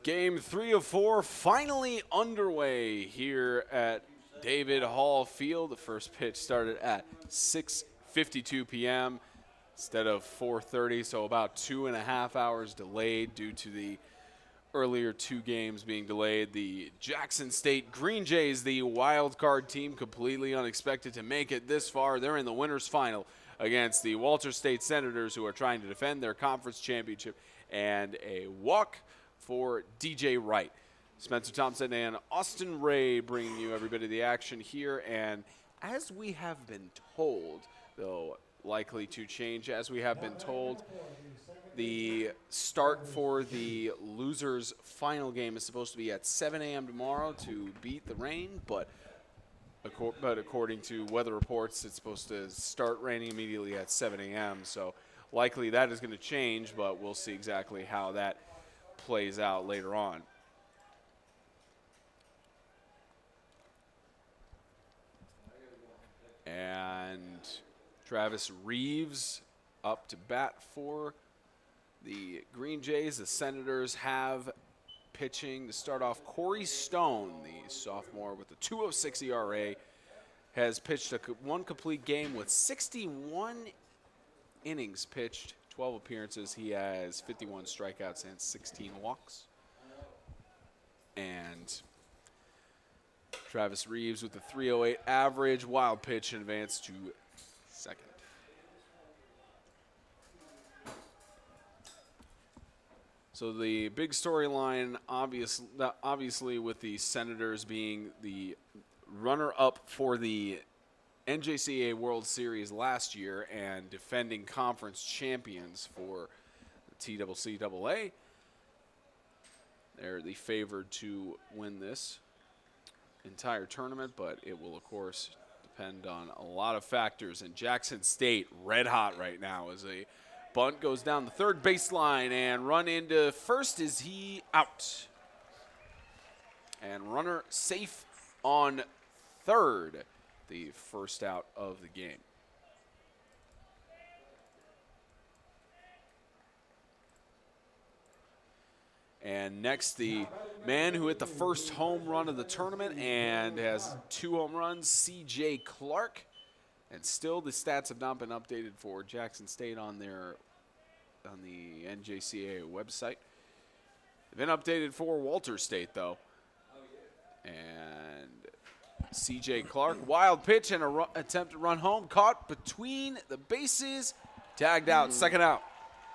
Game 3 of 4 finally underway here at David Hall Field. The first pitch started at 6:52 p.m. instead of 4:30, so about 2.5 hours delayed due to the earlier two games being delayed. The Jackson State Green Jays, the wild card team, completely unexpected to make it this far. They're in the winner's final against the Walter State Senators, who are trying to defend their conference championship, and a walk for DJ Wright. Spencer Thompson and Austin Ray bringing you every bit of the action here. And as we have been told, though likely to change, as we have been told, the start for the losers' final game is supposed to be at 7 a.m. tomorrow to beat the rain, but according to weather reports, it's supposed to start raining immediately at 7 a.m. So likely that is going to change, but we'll see exactly how that plays out later on. And Travis Reeves up to bat for the Green Jays. The Senators have pitching to start off. Corey Stone, the sophomore with the 2.06 ERA, has pitched one complete game with 61 innings pitched, 12 appearances. He has 51 strikeouts and 16 walks. And Travis Reeves with the 3.08 average, wild pitch, and advance to second. So the big storyline, obviously, with the Senators being the runner-up for the NJCAA World Series last year and defending conference champions for the TCCAA. They're the favored to win this entire tournament, but it will, of course, depend on a lot of factors. And Jackson State, red hot right now, as a bunt goes down the third baseline and run into first. Is he out? And runner safe on third, the first out of the game. And next, the man who hit the first home run of the tournament and has 2 home runs, C.J. Clark. And still the stats have not been updated for Jackson State on the NJCAA website. They've been updated for Walter State, though. And C.J. Clark, wild pitch and attempt to run home, caught between the bases, tagged out, second out.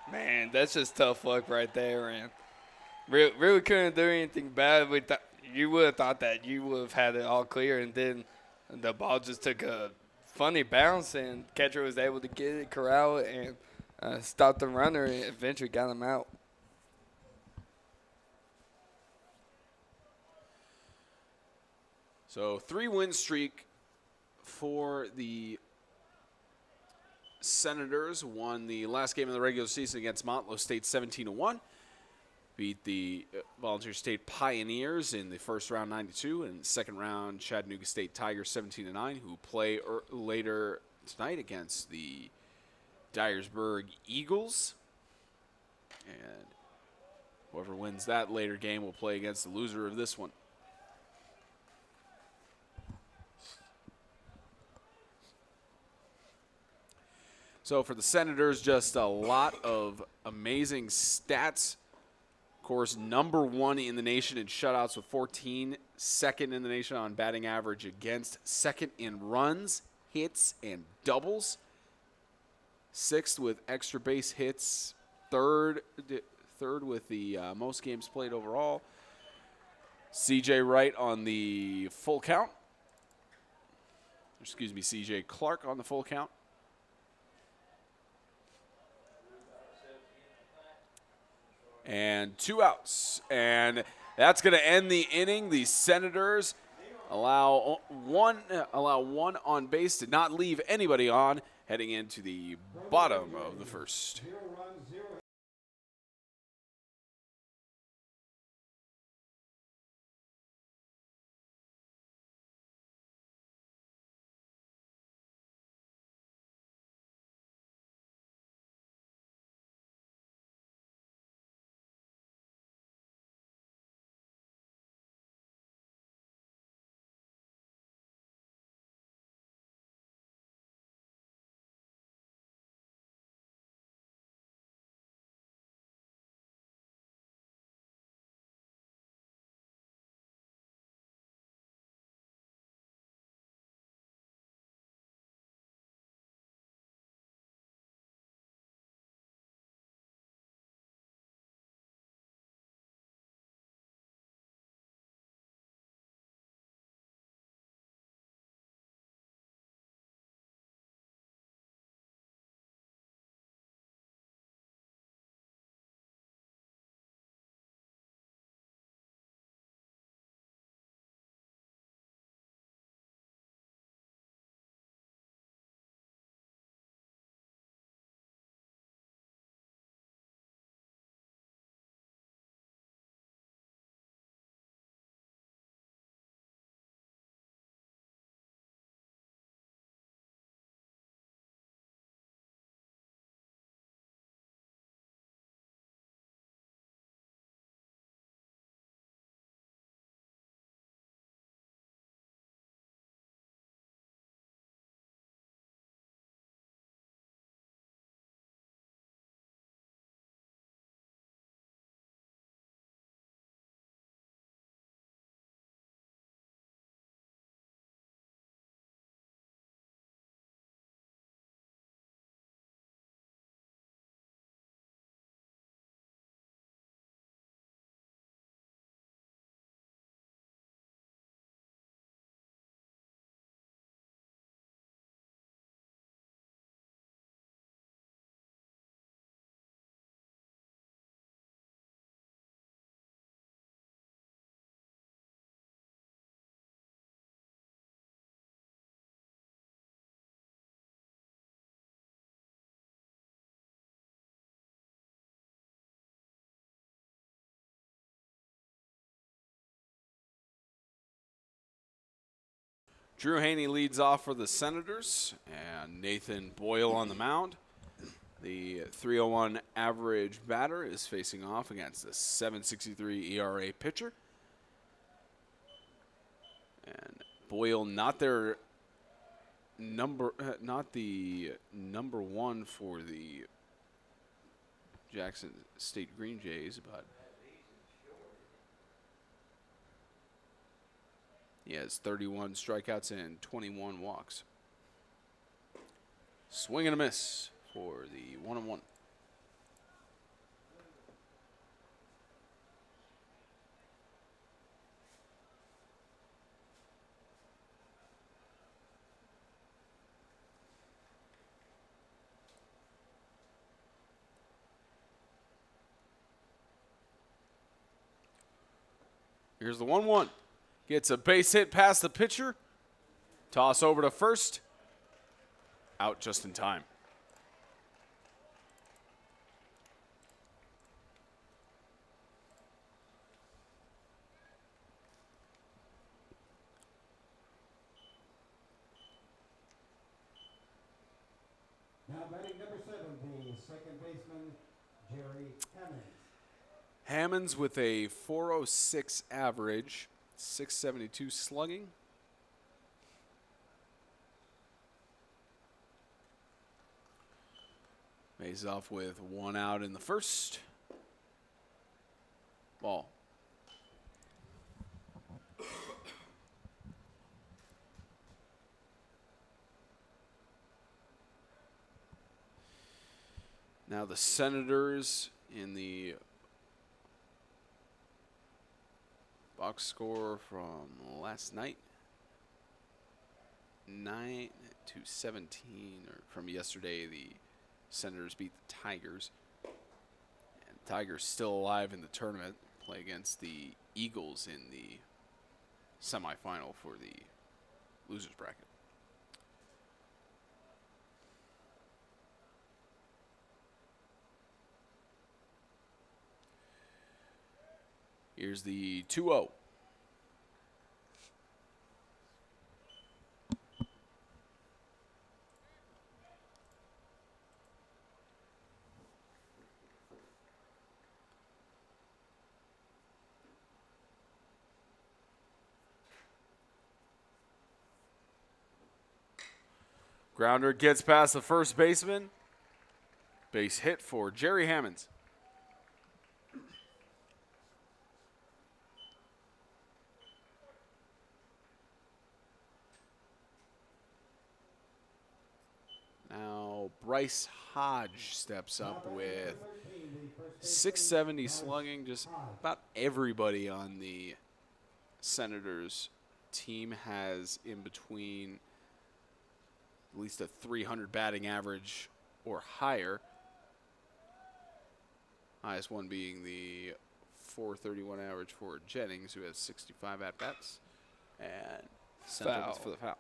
Man, that's just tough luck right there, man. Really couldn't do anything bad. You would have thought that you would have had it all clear, and then the ball just took a funny bounce, and catcher was able to get it, corral it, and stop the runner, and eventually got him out. So 3-win streak for the Senators. Won the last game of the regular season against Montlow State 17-1. Beat the Volunteer State Pioneers in the first round 9-2, and second round Chattanooga State Tigers 17-9, who play later tonight against the Dyersburg Eagles. And whoever wins that later game will play against the loser of this one. So for the Senators, just a lot of amazing stats. Of course, number 1 in the nation in shutouts with 14, second in the nation on batting average against, second in runs, hits, and doubles, 6th with extra base hits, third with the most games played overall. CJ Wright on the full count. Excuse me, CJ Clark on the full count. And 2 outs. And that's going to end the inning. The Senators allow one on base, did not leave anybody on, heading into the bottom of the first. Drew Haney leads off for the Senators, and Nathan Boyle on the mound. The 301 average batter is facing off against the 7.63 ERA pitcher. And Boyle not the number one for the Jackson State Green Jays, but he has 31 strikeouts and 21 walks. Swing and a miss for the 1-1. Here's the 1-1. Gets a base hit past the pitcher. Toss over to first. Out just in time. Now batting number 7, the second baseman, Jerry Hammond. Hammonds with a 406 average, 672 slugging. Faces off with 1 out in the first. Ball. Now the Senators in the box score from last night, 9-17, or from yesterday, the Senators beat the Tigers. And the Tigers still alive in the tournament, play against the Eagles in the semifinal for the losers bracket. Here's the 2-0. Grounder gets past the first baseman. Base hit for Jerry Hammonds. Now Bryce Hodge steps up with 670 slugging. Just about everybody on the Senators team has in between at least a 300 batting average or higher. Highest one being the 431 average for Jennings, who has 65 at-bats. And Central for the foul.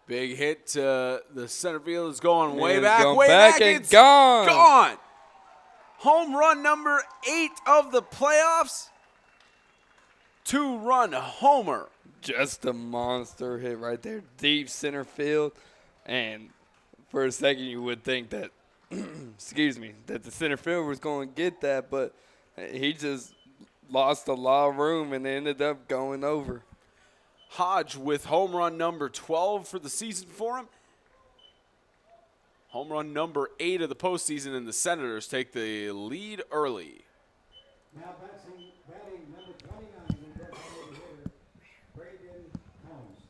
Big hit to the center field is going way back, and it's gone. Gone. Home run number 8 of the playoffs. 2-run homer. Just a monster hit right there, deep center field. And for a second you would think that, excuse me, that the center fielder was going to get that, but he just lost a lot of room and ended up going over. Hodge with home run number 12 for the season for him. Home run number 8 of the postseason, and the Senators take the lead early. Now batting number 29, the designated hitter, Braden Combs.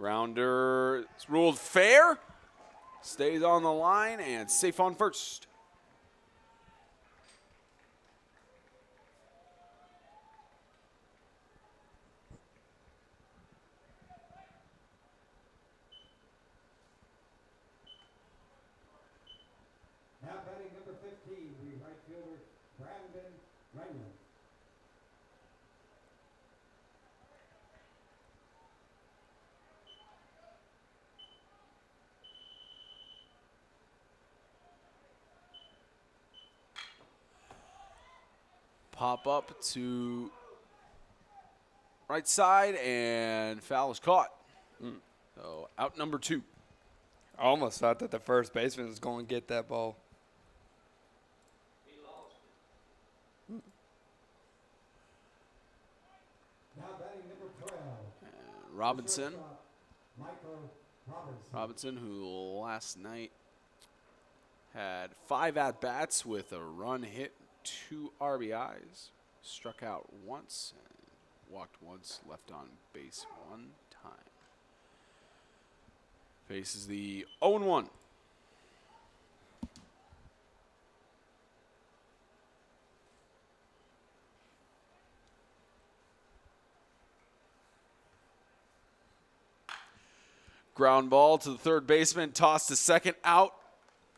Grounder is ruled fair. Stays on the line and safe on first. Now batting number 15, the right fielder, Brandon Raymond. Pop up to right side, and foul is caught. So out number 2. I almost thought that the first baseman was going to get that ball. Now batting number 12, Robinson. shortstop, Michael Robinson. Robinson, who last night had 5 at-bats with a run hit, 2 RBIs, struck out once, and walked once, left on base 1 time. Faces the 0-1. Ground ball to the third baseman, toss to second, out.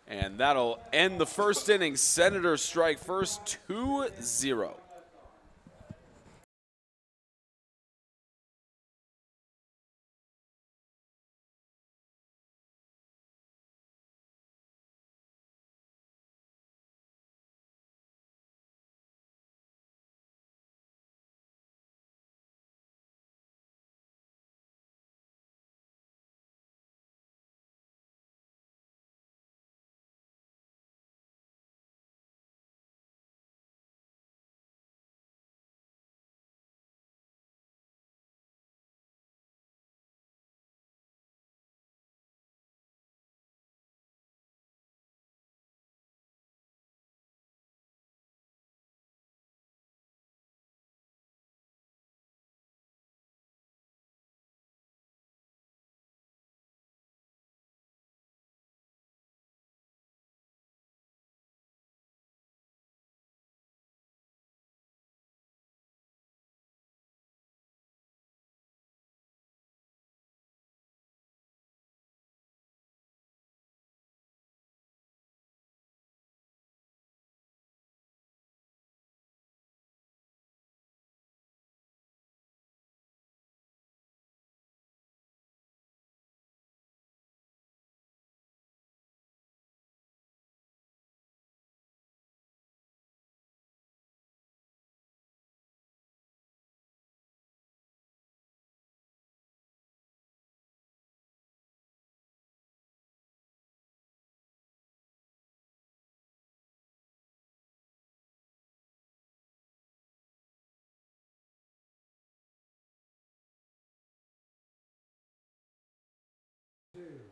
And that'll end the first inning. Senators strike first, 2-0.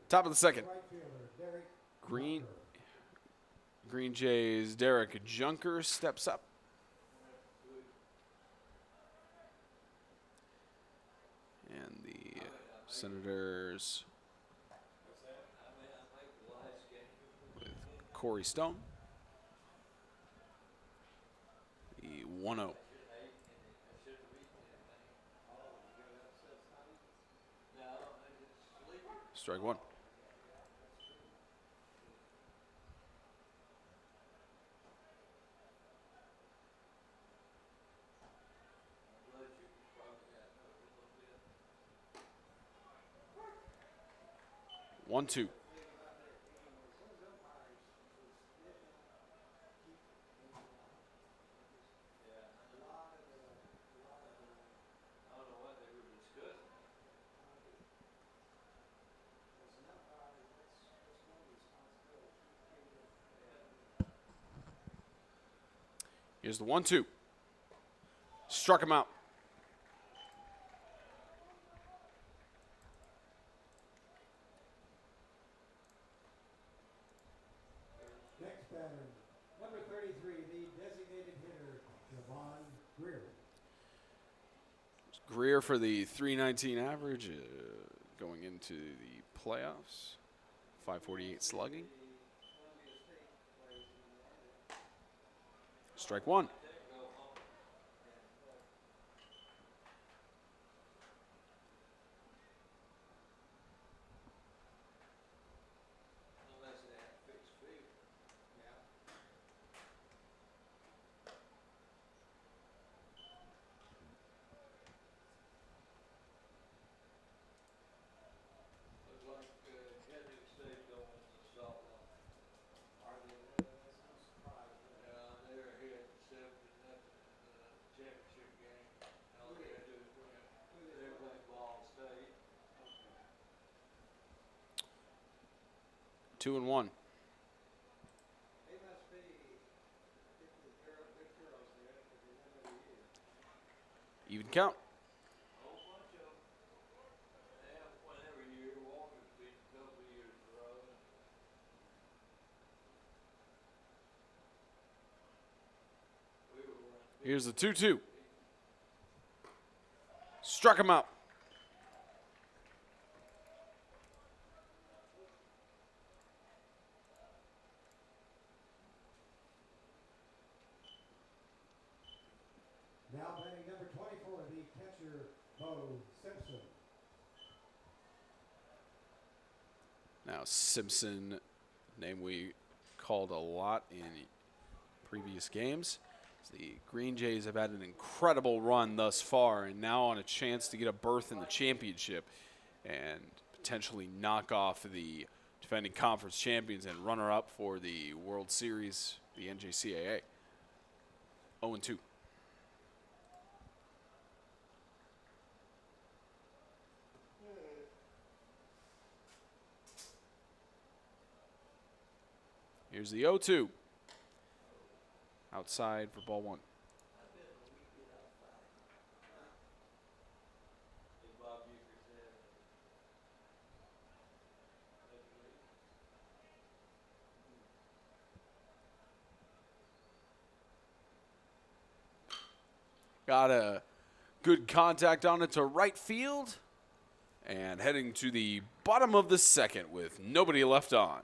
Top of the second. Right fielder, Derek Green Jays' Derek Junker steps up. And the Senators with Corey Stone. The 1-0. Strike 1. One, 2. Here's the 1-2. Struck him out. Next batter, number 33, the designated hitter, Javon Greer. Greer for the .319 average. going into the playoffs. 548 slugging. Strike one. Two and one. Even count. Here's the 2-2. Struck him out. Now batting number 24, the catcher, Bo Simpson. Now Simpson, name we called a lot in previous games. The Green Jays have had an incredible run thus far and now on a chance to get a berth in the championship and potentially knock off the defending conference champions and runner-up for the World Series, the NJCAA. 0-2. Here's the 0-2. Outside for ball one. Got a good contact on it to right field. And heading to the bottom of the second with nobody left on.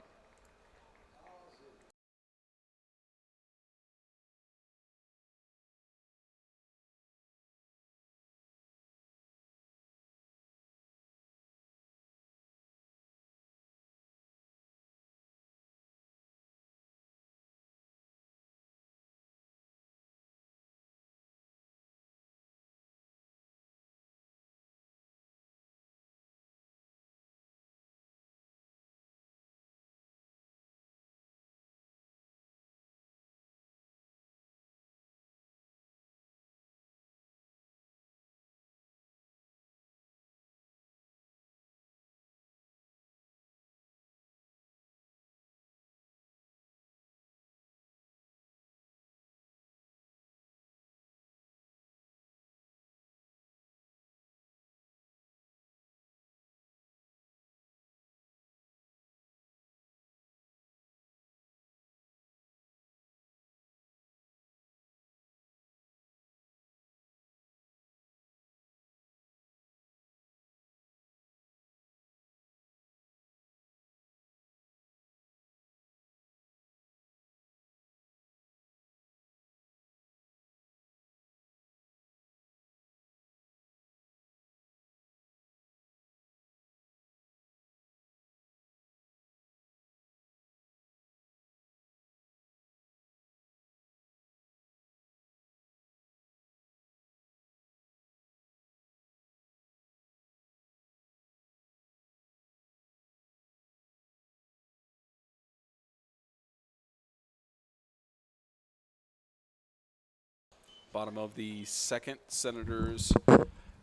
Bottom of the second, Senators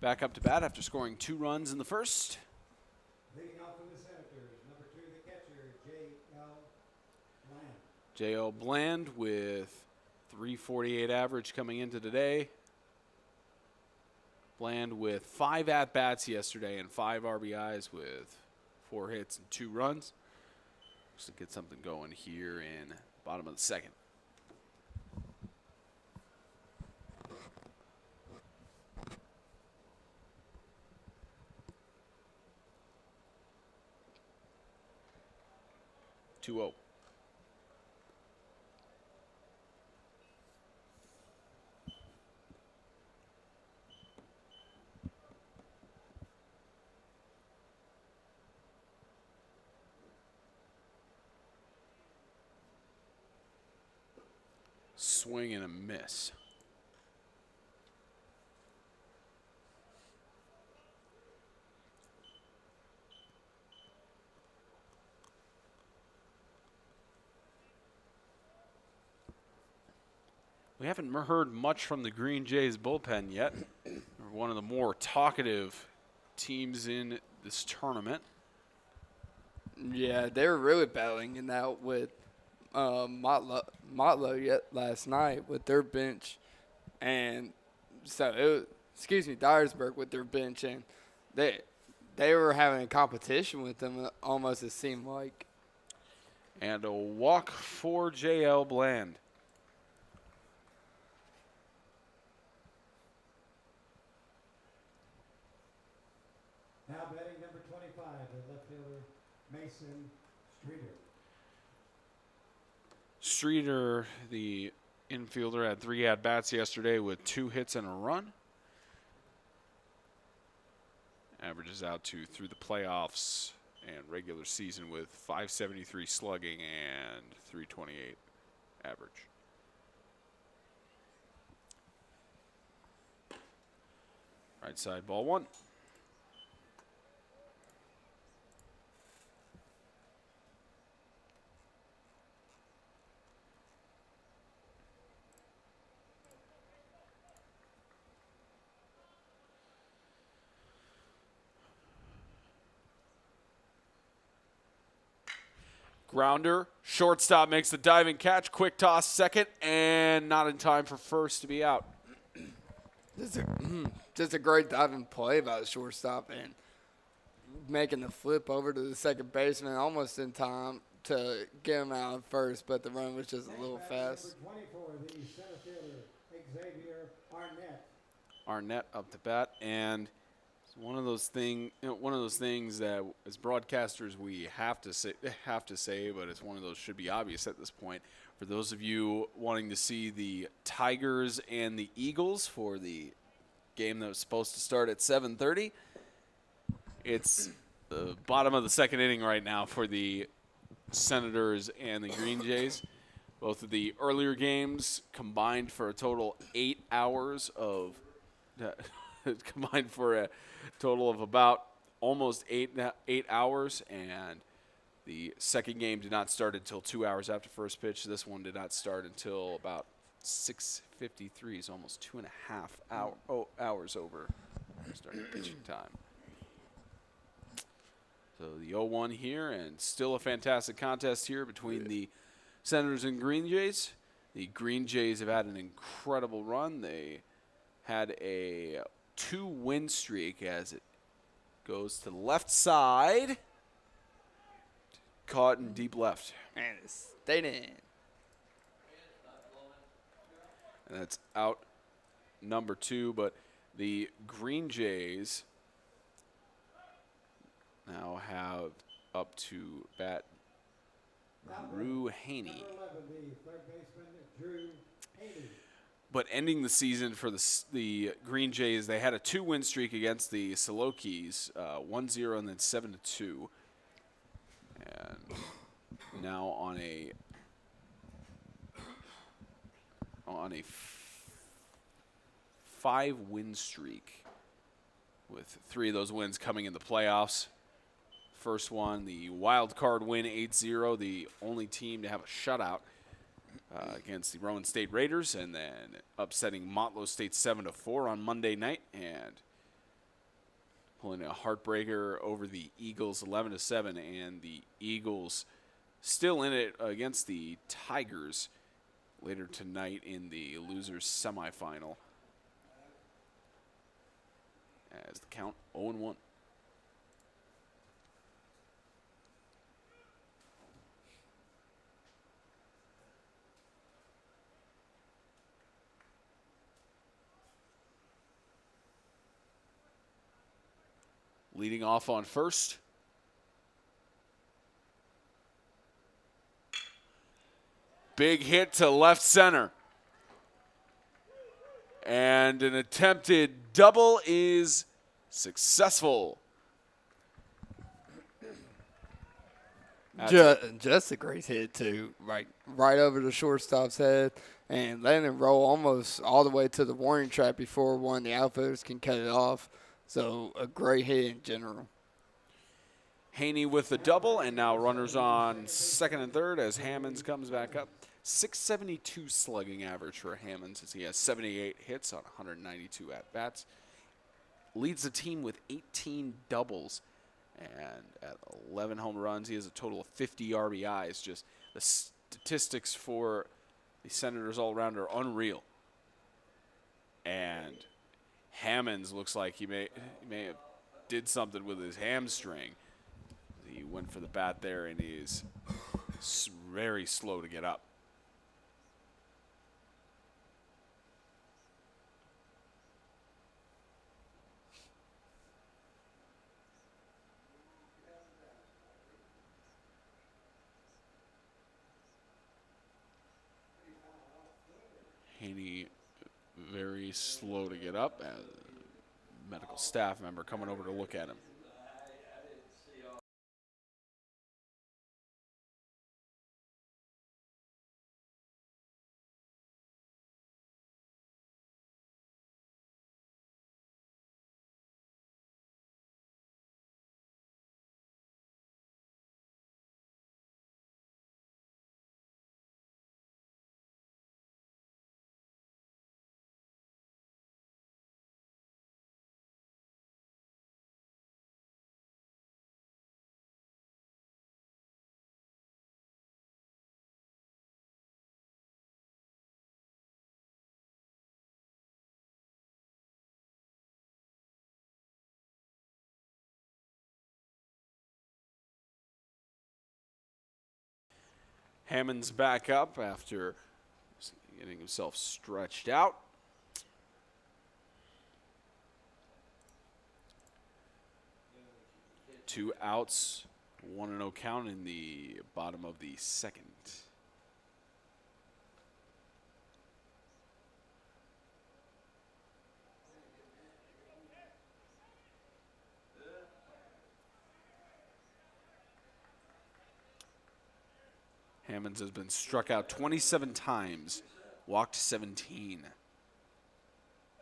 back up to bat after scoring 2 runs in the first. Leading off from the Senators, number 2, the catcher, J.L. Bland. J.L. Bland with 348 average coming into today. Bland with 5 at-bats yesterday and 5 RBIs with 4 hits and 2 runs. Just to get something going here in bottom of the second. 2-0. Swing and a miss. We haven't heard much from the Green Jays bullpen yet. They're one of the more talkative teams in this tournament. Yeah, they were really battling it out with Motlow yet last night with their bench, and so Dyersburg with their bench, and they were having a competition with them. Almost it seemed like. And a walk for JL Bland. Now batting number 25, the left fielder, Mason Streeter. Streeter, the infielder, had 3 at-bats yesterday with 2 hits and a run. Averages out to through the playoffs and regular season with 573 slugging and 328 average. Right side, ball 1. Grounder, shortstop makes the diving catch, quick toss second, and not in time for first to be out. Just a great diving play by the shortstop and making the flip over to the second baseman almost in time to get him out first, but the run was just a little fast. Number 24, the center fielder, Xavier Arnett. Arnett up to bat, and it's one of those things that as broadcasters we have to say, but it's one of those should be obvious at this point. For those of you wanting to see the Tigers and the Eagles for the game that was supposed to start at 7:30, it's the bottom of the second inning right now for the Senators and the Green Jays. Both of the earlier games combined for a total 8 hours of combined for a total of about almost eight hours, and the second game did not start until 2 hours after first pitch. This one did not start until about 6:53, so almost 2.5 hours over starting pitching time. So the 0-1 here, and still a fantastic contest here between the Senators and Green Jays. The Green Jays have had an incredible run. They had a 2-win streak as it goes to the left side. Caught in deep left. And it stayed in. And that's out number 2, but the Green Jays now have up to bat Drew Haney. Number 11, the third baseman, Drew Haney. But ending the season for the Green Jays, they had a 2-win streak against the Salokis, 1-0 and then 7-2. And now on a 5-win streak, with 3 of those wins coming in the playoffs. First one, the wild card win, 8-0, the only team to have a shutout against the Rowan State Raiders, and then upsetting Motlow State 7-4 on Monday night, and pulling a heartbreaker over the Eagles 11-7, and the Eagles still in it against the Tigers later tonight in the losers semifinal, as the count 0-1. Leading off on first, Big hit to left center. And an attempted double is successful. Just a great hit, too. Right over the shortstop's head and letting it roll almost all the way to the warning track before one of the outfielders can cut it off. So a great hit in general. Haney with the double, and now runners on second and third as Hammonds comes back up. 672 slugging average for Hammonds as he has 78 hits on 192 at-bats. Leads the team with 18 doubles, and at 11 home runs, he has a total of 50 RBIs. Just the statistics for the Senators all-around are unreal. And Hammonds looks like he may have did something with his hamstring. He went for the bat there, and he is very slow to get up. Haney very slow to get up. Medical staff member coming over to look at him. Hammond's back up after getting himself stretched out. Two outs, 1-0 count in the bottom of the second. Hammonds has been struck out 27 times, walked 17.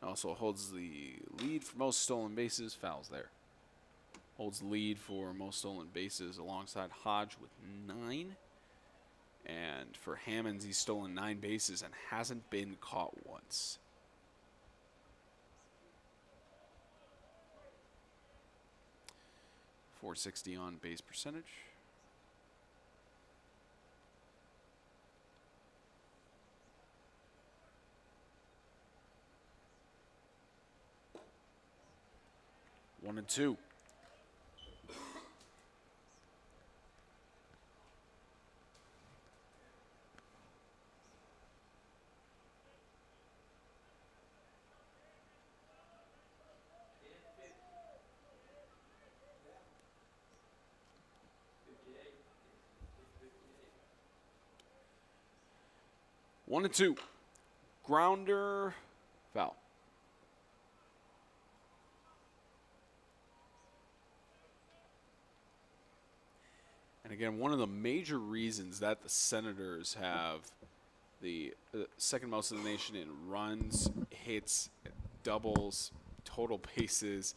Also holds the lead for most stolen bases, fouls there. Holds the lead for most stolen bases alongside Hodge with 9. And for Hammonds, he's stolen 9 bases and hasn't been caught once. .460 on base percentage. One and two. One and two. Grounder, foul. And again, one of the major reasons that the Senators have the second most in the nation in runs, hits, doubles, total bases,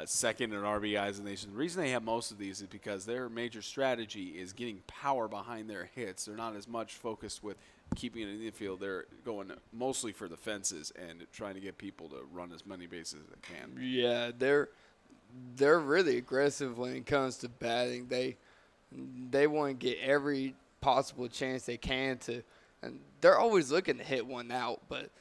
second in RBIs in the nation. The reason they have most of these is because their major strategy is getting power behind their hits. They're not as much focused with keeping it in the infield. They're going mostly for the fences and trying to get people to run as many bases as they can. Yeah, they're really aggressive when it comes to batting. They want to get every possible chance they can to, and they're always looking to hit one out, but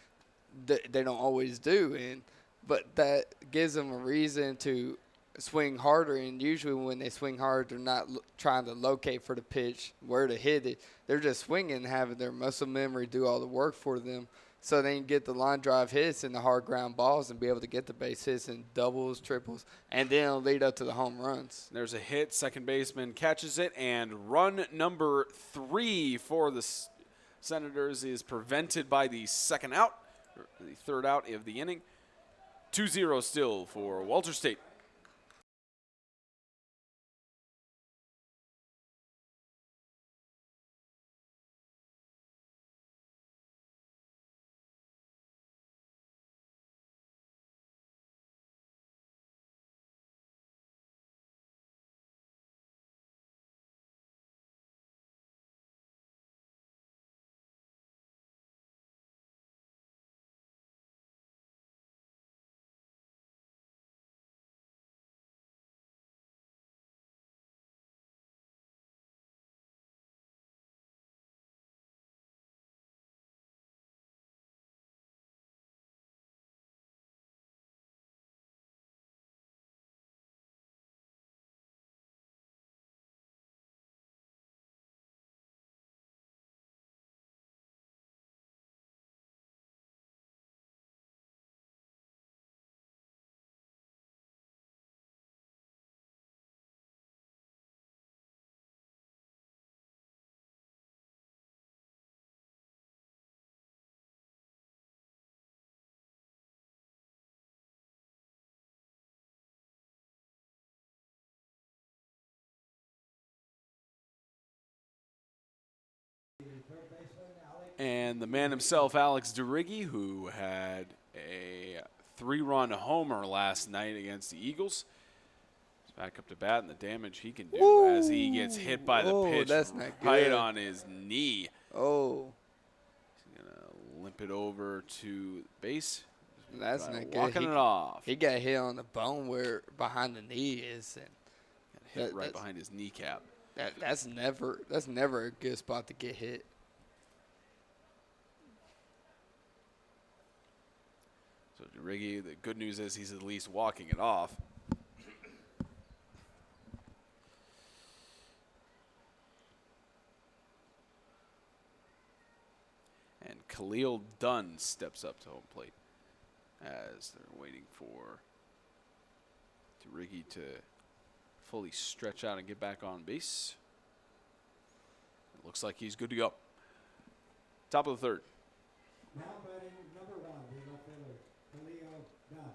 they don't always do. But that gives them a reason to swing harder, and usually when they swing hard, they're not trying to locate for the pitch, where to hit it. They're just swinging and having their muscle memory do all the work for them, so they can get the line drive hits and the hard ground balls and be able to get the base hits and doubles, triples, and then it'll lead up to the home runs. There's a hit. Second baseman catches it, and run number 3 for the Senators is prevented by the second out, or the third out of the inning. 2-0 still for Walter State. And the man himself, Alex DeRiggi, who had a 3-run homer last night against the Eagles. He's back up to bat, and the damage he can do as he gets hit by the pitch that's not right good. on his knee. Oh, He's going to limp it over to base. that's not good. Walking it off. He got hit on the bone where behind the knee is, and Got hit right behind his kneecap. that's never a good spot to get hit. So DeRiggi, the good news is he's at least walking it off. And Khalil Dunn steps up to home plate as they're waiting for DeRiggi to fully stretch out and get back on base. It looks like he's good to go. Top of the third. Now batting number 1, the left fielder, Khalil Dunn.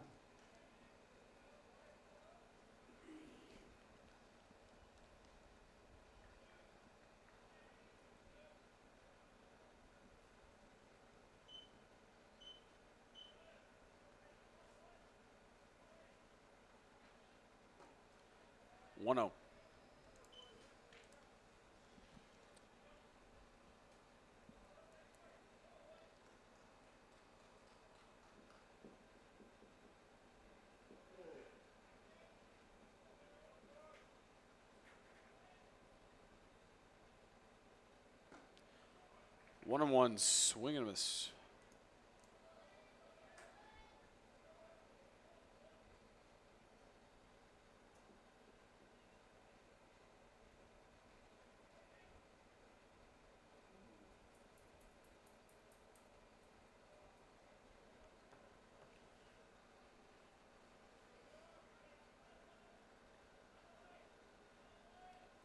One 0. One and one, swing and a miss.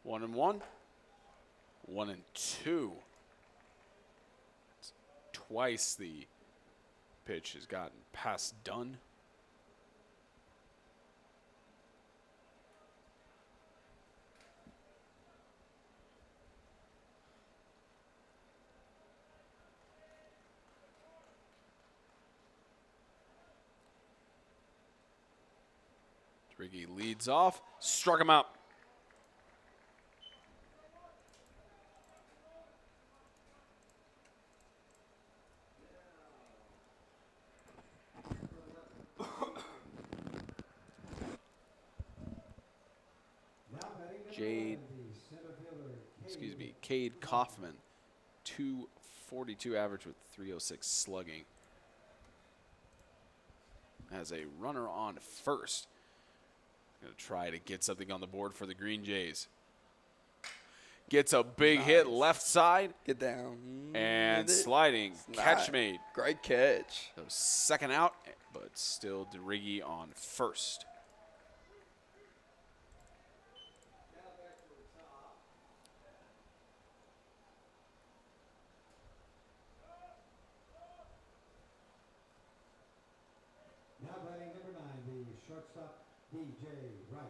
One and one. 1 and 2. Twice the pitch has gotten past Dunn. DeRiggi leads off, struck him out. Cade Kaufman, 242 average with 306 slugging. As a runner on first. Going to try to get something on the board for the Green Jays. Gets a big hit left side. Get down. And sliding. Catch made. Great catch. So second out, but still DeRiggi on first. DJ Wright.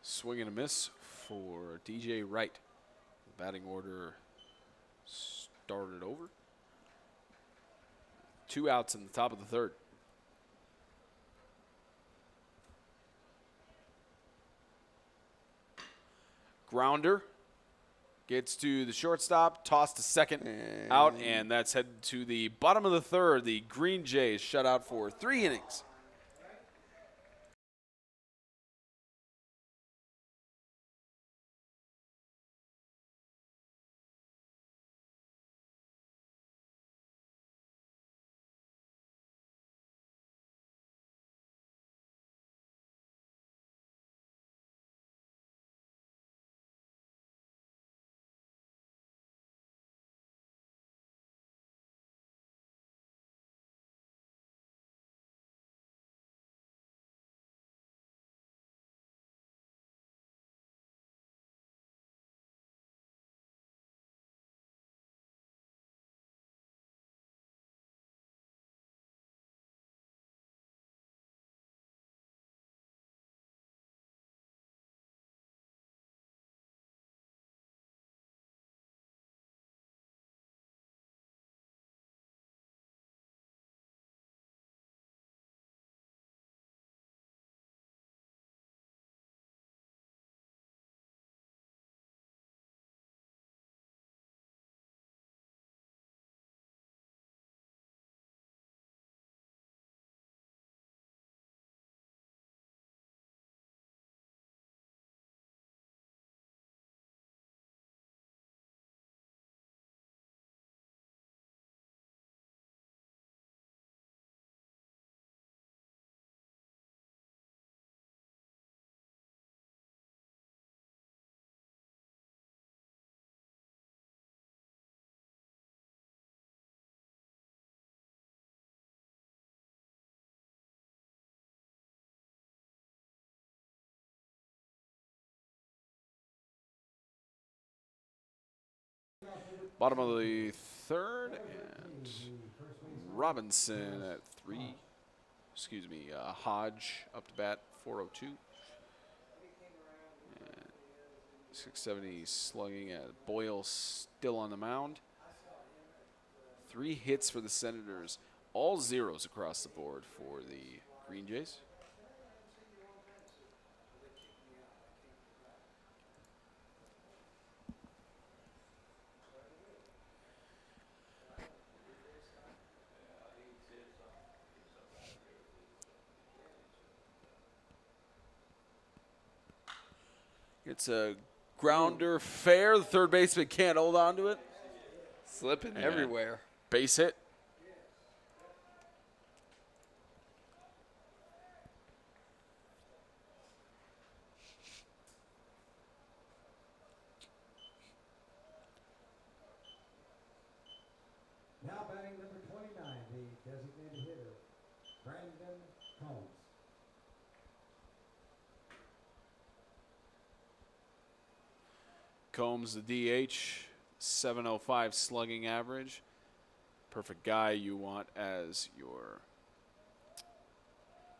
Swing and a miss for DJ Wright. The batting order started over. 2 outs in the top of the third. Grounder gets to the shortstop, tossed to second, out, and that's headed to the bottom of the third. The Green Jays shut out for 3 innings. Bottom of the third, and Robinson at 3. Hodge up to bat, 402. And 670 slugging at Boyle still on the mound. 3 hits for the Senators, all zeros across the board for the Green Jays. It's a grounder fair. The third baseman can't hold on to it. Slipping And everywhere. Base hit. Now batting number 29, the designated hitter, Brandon Combs. Combs, the DH, 705 slugging average. Perfect guy you want as your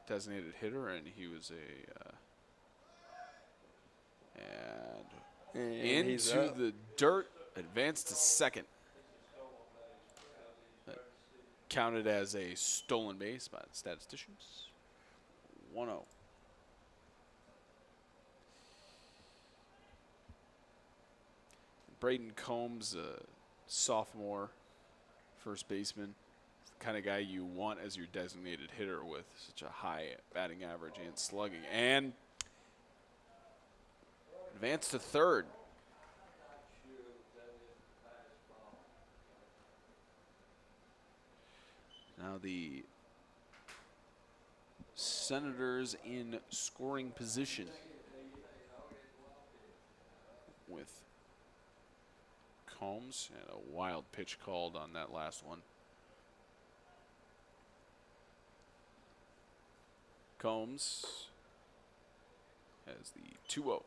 designated hitter, and he was And he's into up. the dirt, advanced to second. That counted as a stolen base by the statisticians. 1-0. Braden Combs, a sophomore first baseman, the kind of guy you want as your designated hitter with such a high batting average and slugging. And advanced to third. Now the Senators in scoring position with Combs, and a wild pitch called on that last one. Combs as the 2-0.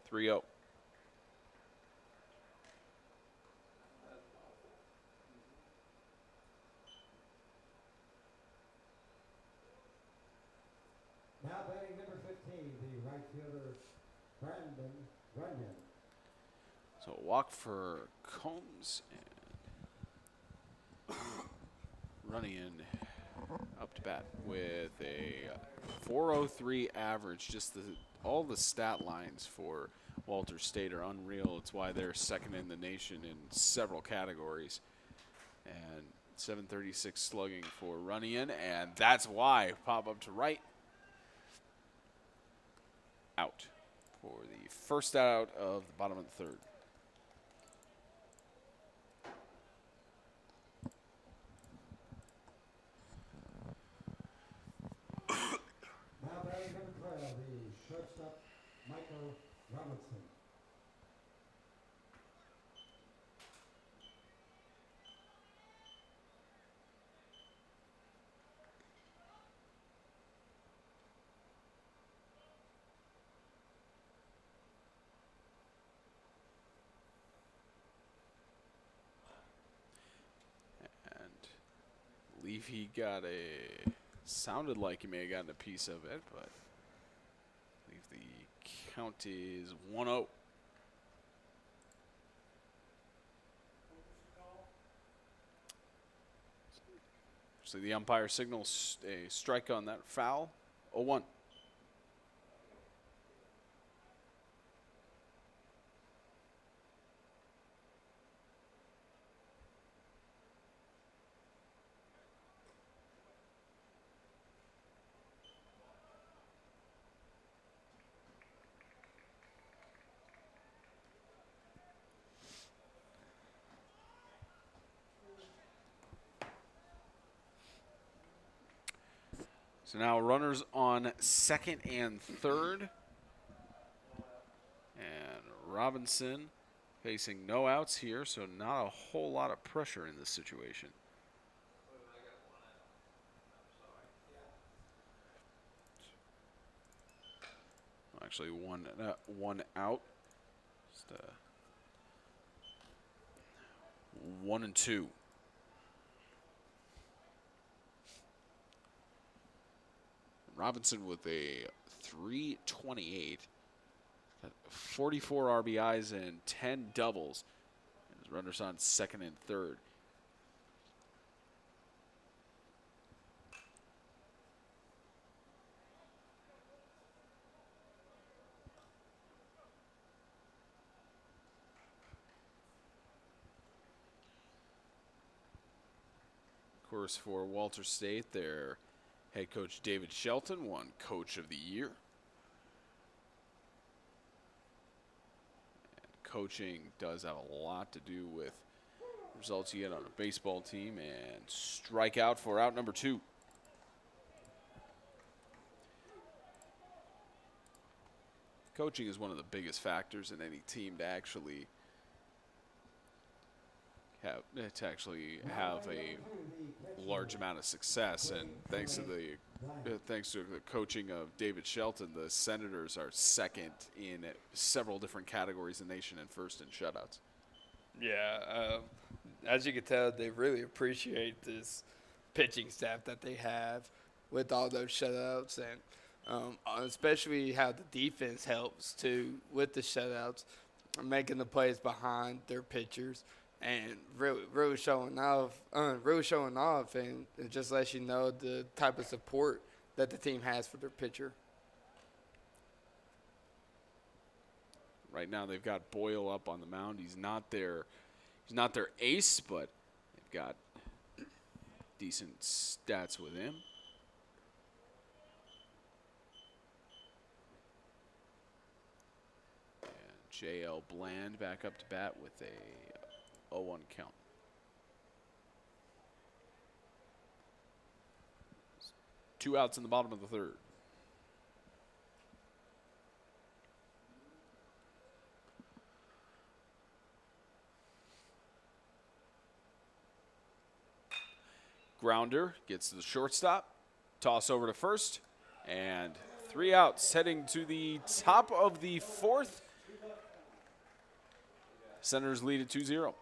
Three-0. Now batting number 15, the right fielder, Brandon Runyon. So a walk for Combs and running in up to bat with a 403 average. Just all the stat lines for Walter State are unreal. It's why they're second in the nation in several categories. And 736 slugging for Runyon, and that's why pop up to right. Out for the first out of the bottom of the third. Now batting number 12, the shortstop, Michael Robinson. And I believe he got sounded like he may have gotten a piece of it, but I believe the count is 1-0. So the umpire signals a strike on that foul. 0-1. So now runners on second and third. And Robinson facing no outs here, so not a whole lot of pressure in this situation. Actually, one out. Just 1-2. Robinson with a 328, 44 RBIs and 10 doubles. And his runners on second and third. Of course, for Walter State, their head coach David Shelton won Coach of the Year. And coaching does have a lot to do with results you get on a baseball team. And strikeout for out number 2. Coaching is one of the biggest factors in any team to actually have a large amount of success, and thanks to the coaching of David Shelton, the Senators are second in several different categories in the nation and first in shutouts. Yeah, as you can tell, they really appreciate this pitching staff that they have with all those shutouts, and especially how the defense helps too with the shutouts, making the plays behind their pitchers. And really showing off, and it just lets you know the type of support that the team has for their pitcher. Right now, they've got Boyle up on the mound. He's not their ace, but they've got decent stats with him. And J.L. Bland back up to bat with a 0-1 count. 2 outs in the bottom of the third. Grounder gets to the shortstop. Toss over to first. And 3 outs heading to the top of the fourth. Senators lead at 2-0.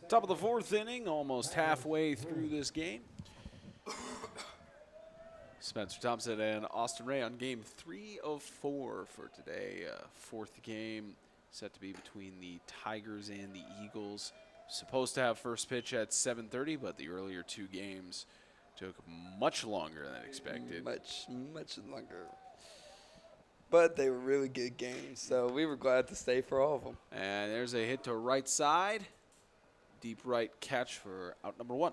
Top of the fourth inning, almost halfway through this game. Spencer Thompson and Austin Ray on game 3 of 4 for today. Fourth game set to be between the Tigers and the Eagles. Supposed to have first pitch at 7:30, but the earlier 2 games took much longer than expected. Much longer. But they were really good games, so we were glad to stay for all of them. And there's a hit to right side. Deep right catch for out number 1.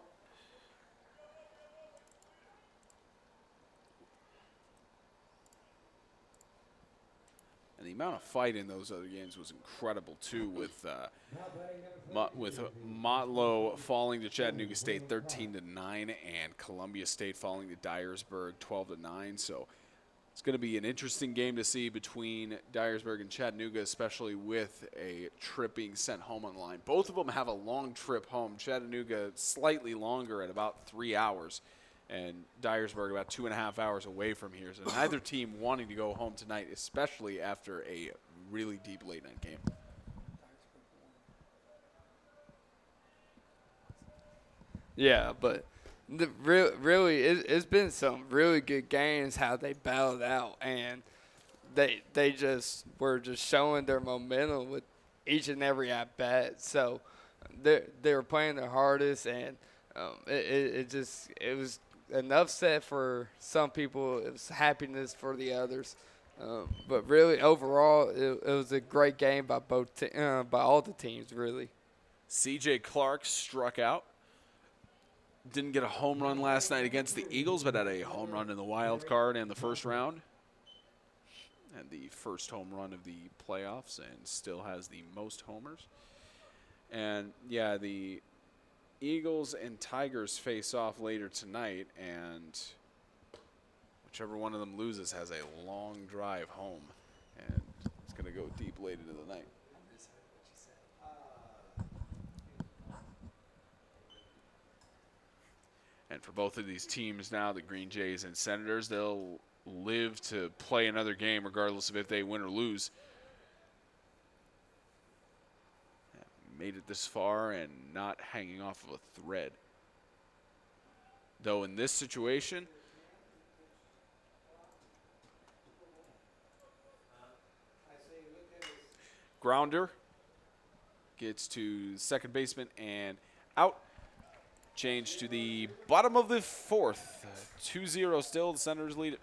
And the amount of fight in those other games was incredible too, with Motlow falling to Chattanooga State 13-9, and Columbia State falling to Dyersburg 12-9. So it's going to be an interesting game to see between Dyersburg and Chattanooga, especially with a trip being sent home on the line. Both of them have a long trip home. Chattanooga slightly longer at about 3 hours, and Dyersburg about 2.5 hours away from here. So neither team wanting to go home tonight, especially after a really deep late-night game. Yeah, but really, it's been some really good games how they battled out, and they just were just showing their momentum with each and every at bat. So they were playing their hardest, and it was enough set for some people. It was happiness for the others. But really, overall, it was a great game by by all the teams, really. C.J. Clark struck out. Didn't get a home run last night against the Eagles, but had a home run in the wild card and the first round. And the first home run of the playoffs, and still has the most homers. And, yeah, the Eagles and Tigers face off later tonight, and whichever one of them loses has a long drive home. And it's going to go deep late into the night. And for both of these teams now, the Green Jays and Senators, they'll live to play another game regardless of if they win or lose. Made it this far and not hanging off of a thread. Though in this situation, grounder gets to second baseman and out. Change to the bottom of the fourth. 2-0 still. The Senators lead it.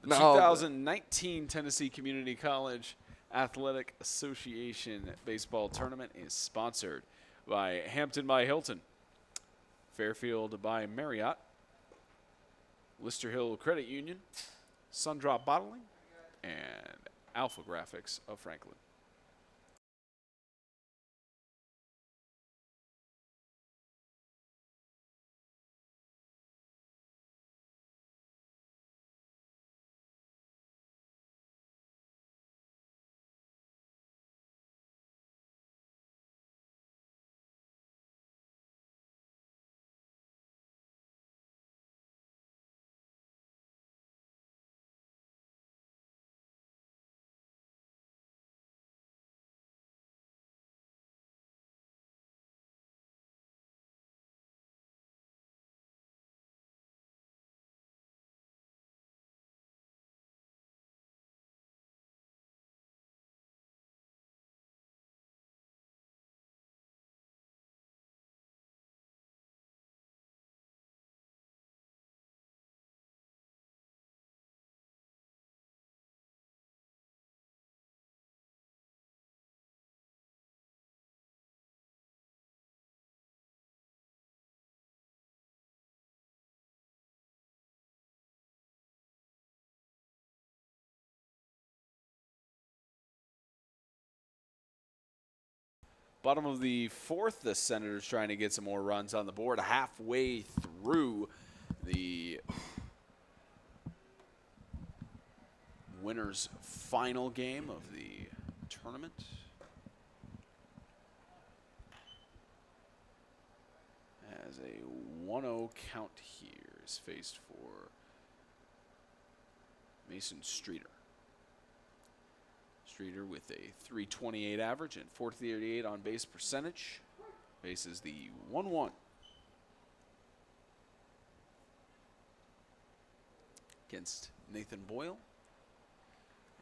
The 2019 Tennessee Community College Athletic Association baseball tournament is sponsored by Hampton by Hilton, Fairfield by Marriott, Lister Hill Credit Union, Sundrop Bottling, and Alpha Graphics of Franklin. Bottom of the fourth, the Senators trying to get some more runs on the board. Halfway through the winner's final game of the tournament. As a 1-0 count here is faced for Mason Streeter. Streeter with a 328 average and 438 on base percentage. Faces the 1-1. Against Nathan Boyle.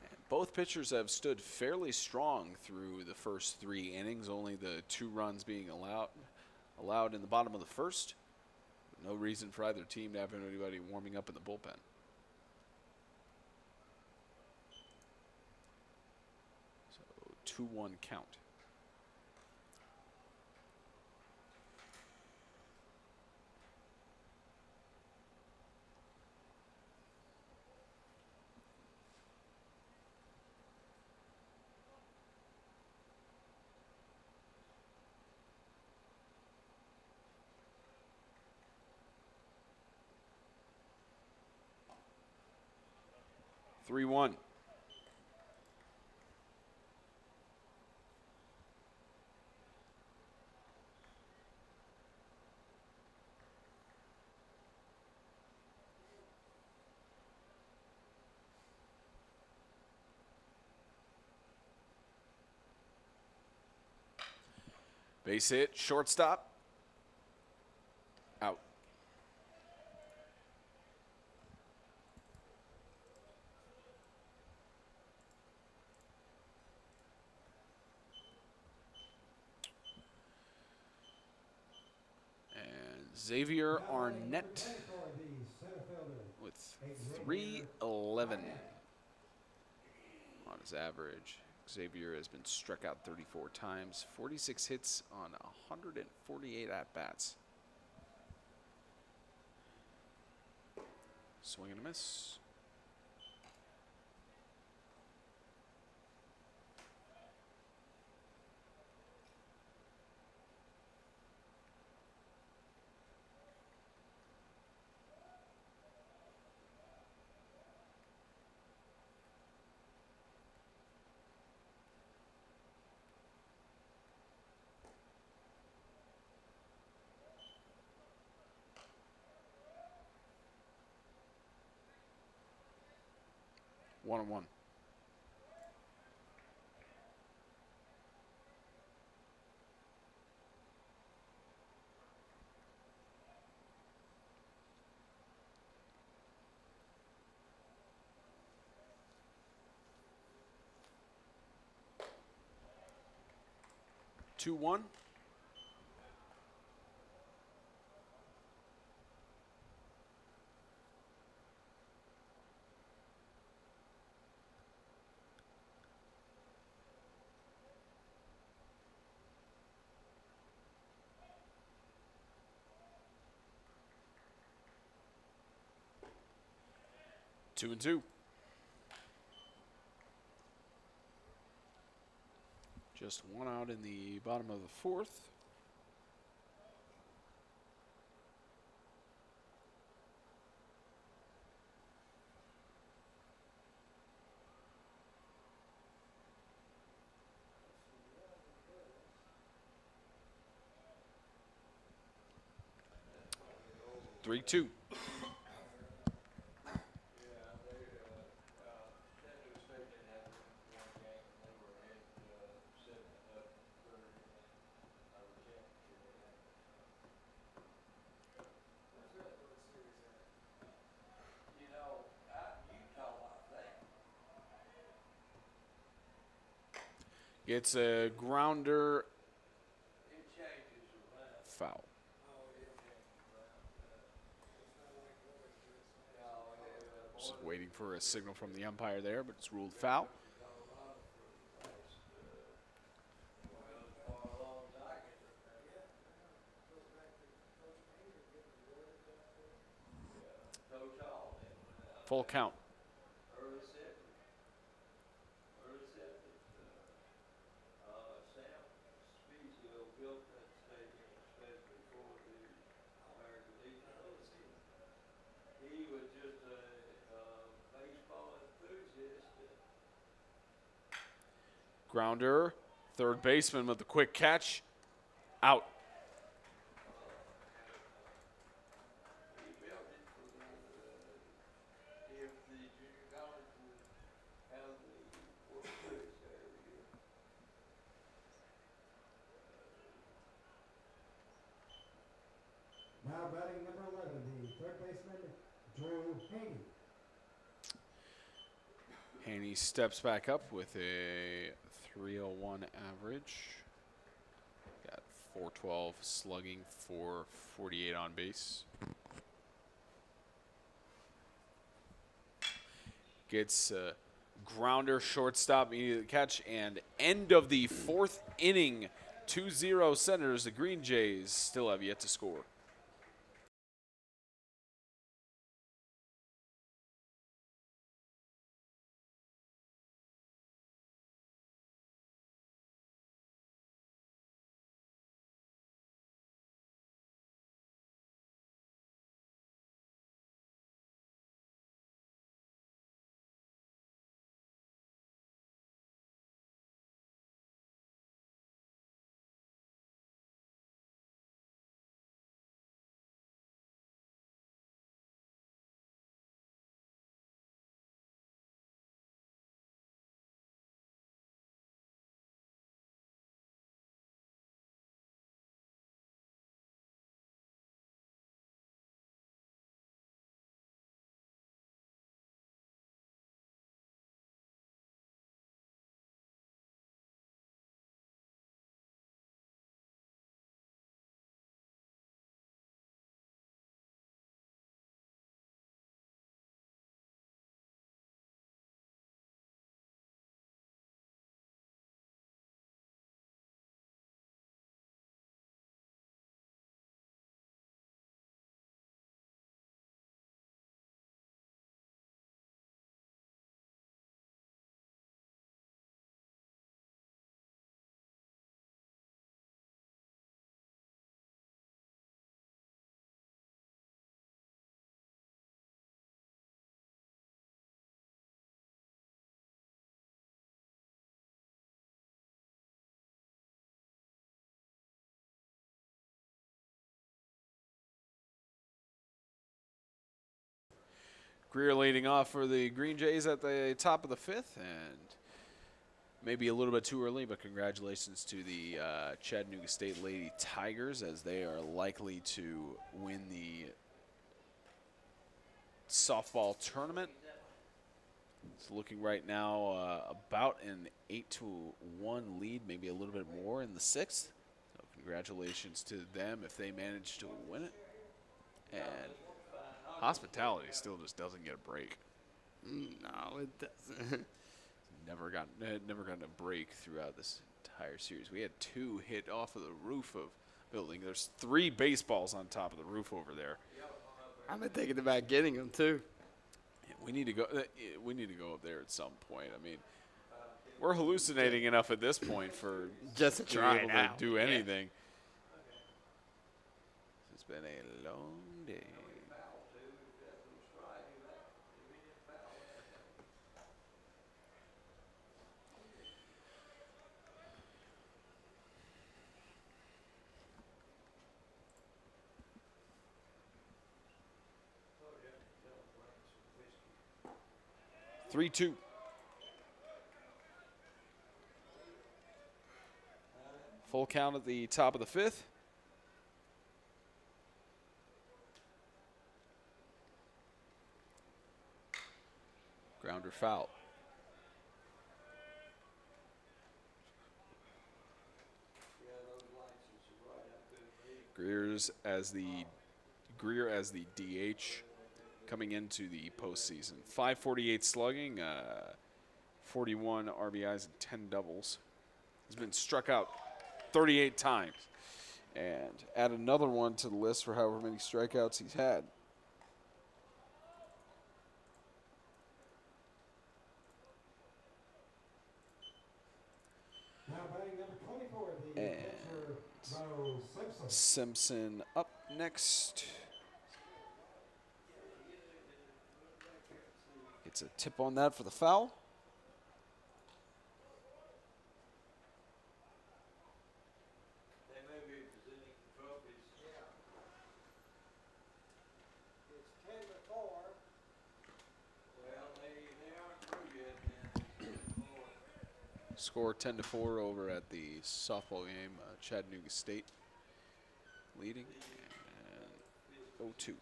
And both pitchers have stood fairly strong through the first 3 innings, only the 2 runs being allowed in the bottom of the first. No reason for either team to have anybody warming up in the bullpen. So 2-1 count. Three one. Base hit, shortstop. Out. And Xavier Arnett with 311 on his average. Xavier has been struck out 34 times, 46 hits on 148 at-bats. Swing and a miss. 1-1. Two one. Two and two. Just one out in the bottom of the fourth. Three two. It's a grounder. Foul. Just waiting for a signal from the umpire there, but it's ruled foul. Full count. Grounder, third baseman with the quick catch, out. Now batting number 11, the third baseman, Drew Haney. Haney steps back up with a 301 average. Got 412 slugging, 448 on base. Gets a grounder, shortstop, immediate catch, and end of the fourth inning. 2-0 Senators. The Green Jays still have yet to score. Greer leading off for the Green Jays at the top of the 5th, and maybe a little bit too early, but congratulations to the Chattanooga State Lady Tigers, as they are likely to win the softball tournament. It's looking right now about an 8-1 lead, maybe a little bit more in the 6th. So congratulations to them if they manage to win it. And hospitality still just doesn't get a break. No, it doesn't. Never gotten a break throughout this entire series. We had 2 hit off of the roof of building. There's 3 baseballs on top of the roof over there. I've been thinking about getting them too. We need to go. We need to go up there at some point. I mean, we're hallucinating enough at this point for Just to be try able it to out. do Yeah. anything. It's been a long day. Three-two. Full count at the top of the 5th. Grounder foul. Greer as the DH coming into the postseason. 548 slugging, 41 RBIs and 10 doubles. He's been struck out 38 times. And add another one to the list for however many strikeouts he's had. Now batting number 24, the And pitcher, Bo Simpson. Simpson up next. Gets a tip on that for the foul. It's 10-4. Score 10-4 over at the softball game. Chattanooga State leading. And 0-2.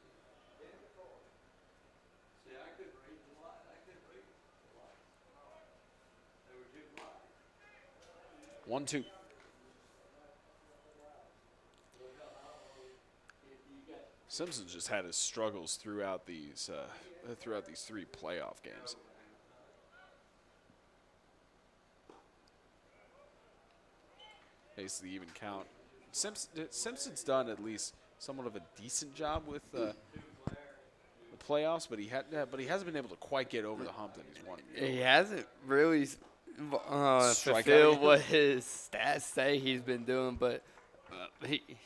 1-2. Simpson's just had his struggles throughout these 3 playoff games. Basically even count. Simpson's done at least somewhat of a decent job with the playoffs, but he hasn't been able to quite get over the hump that he's wanted. He hasn't really Strike fulfilled out. what his stats say he's been doing, but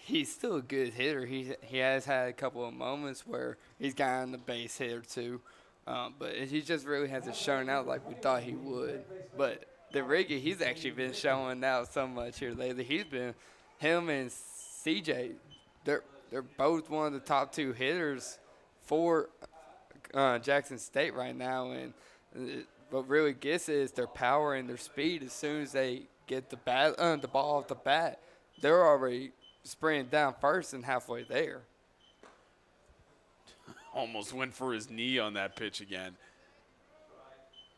he's still a good hitter. He has had a couple of moments where he's gotten the base hit or two, but he just really hasn't shown out like we thought he would. But the Riggy, he's actually been showing out so much here lately. Him and CJ, they're both one of the top 2 hitters for Jackson State right now, and what really gets it is their power and their speed. As soon as they get the ball off the bat, they're already sprinting down first and halfway there. Almost went for his knee on that pitch again.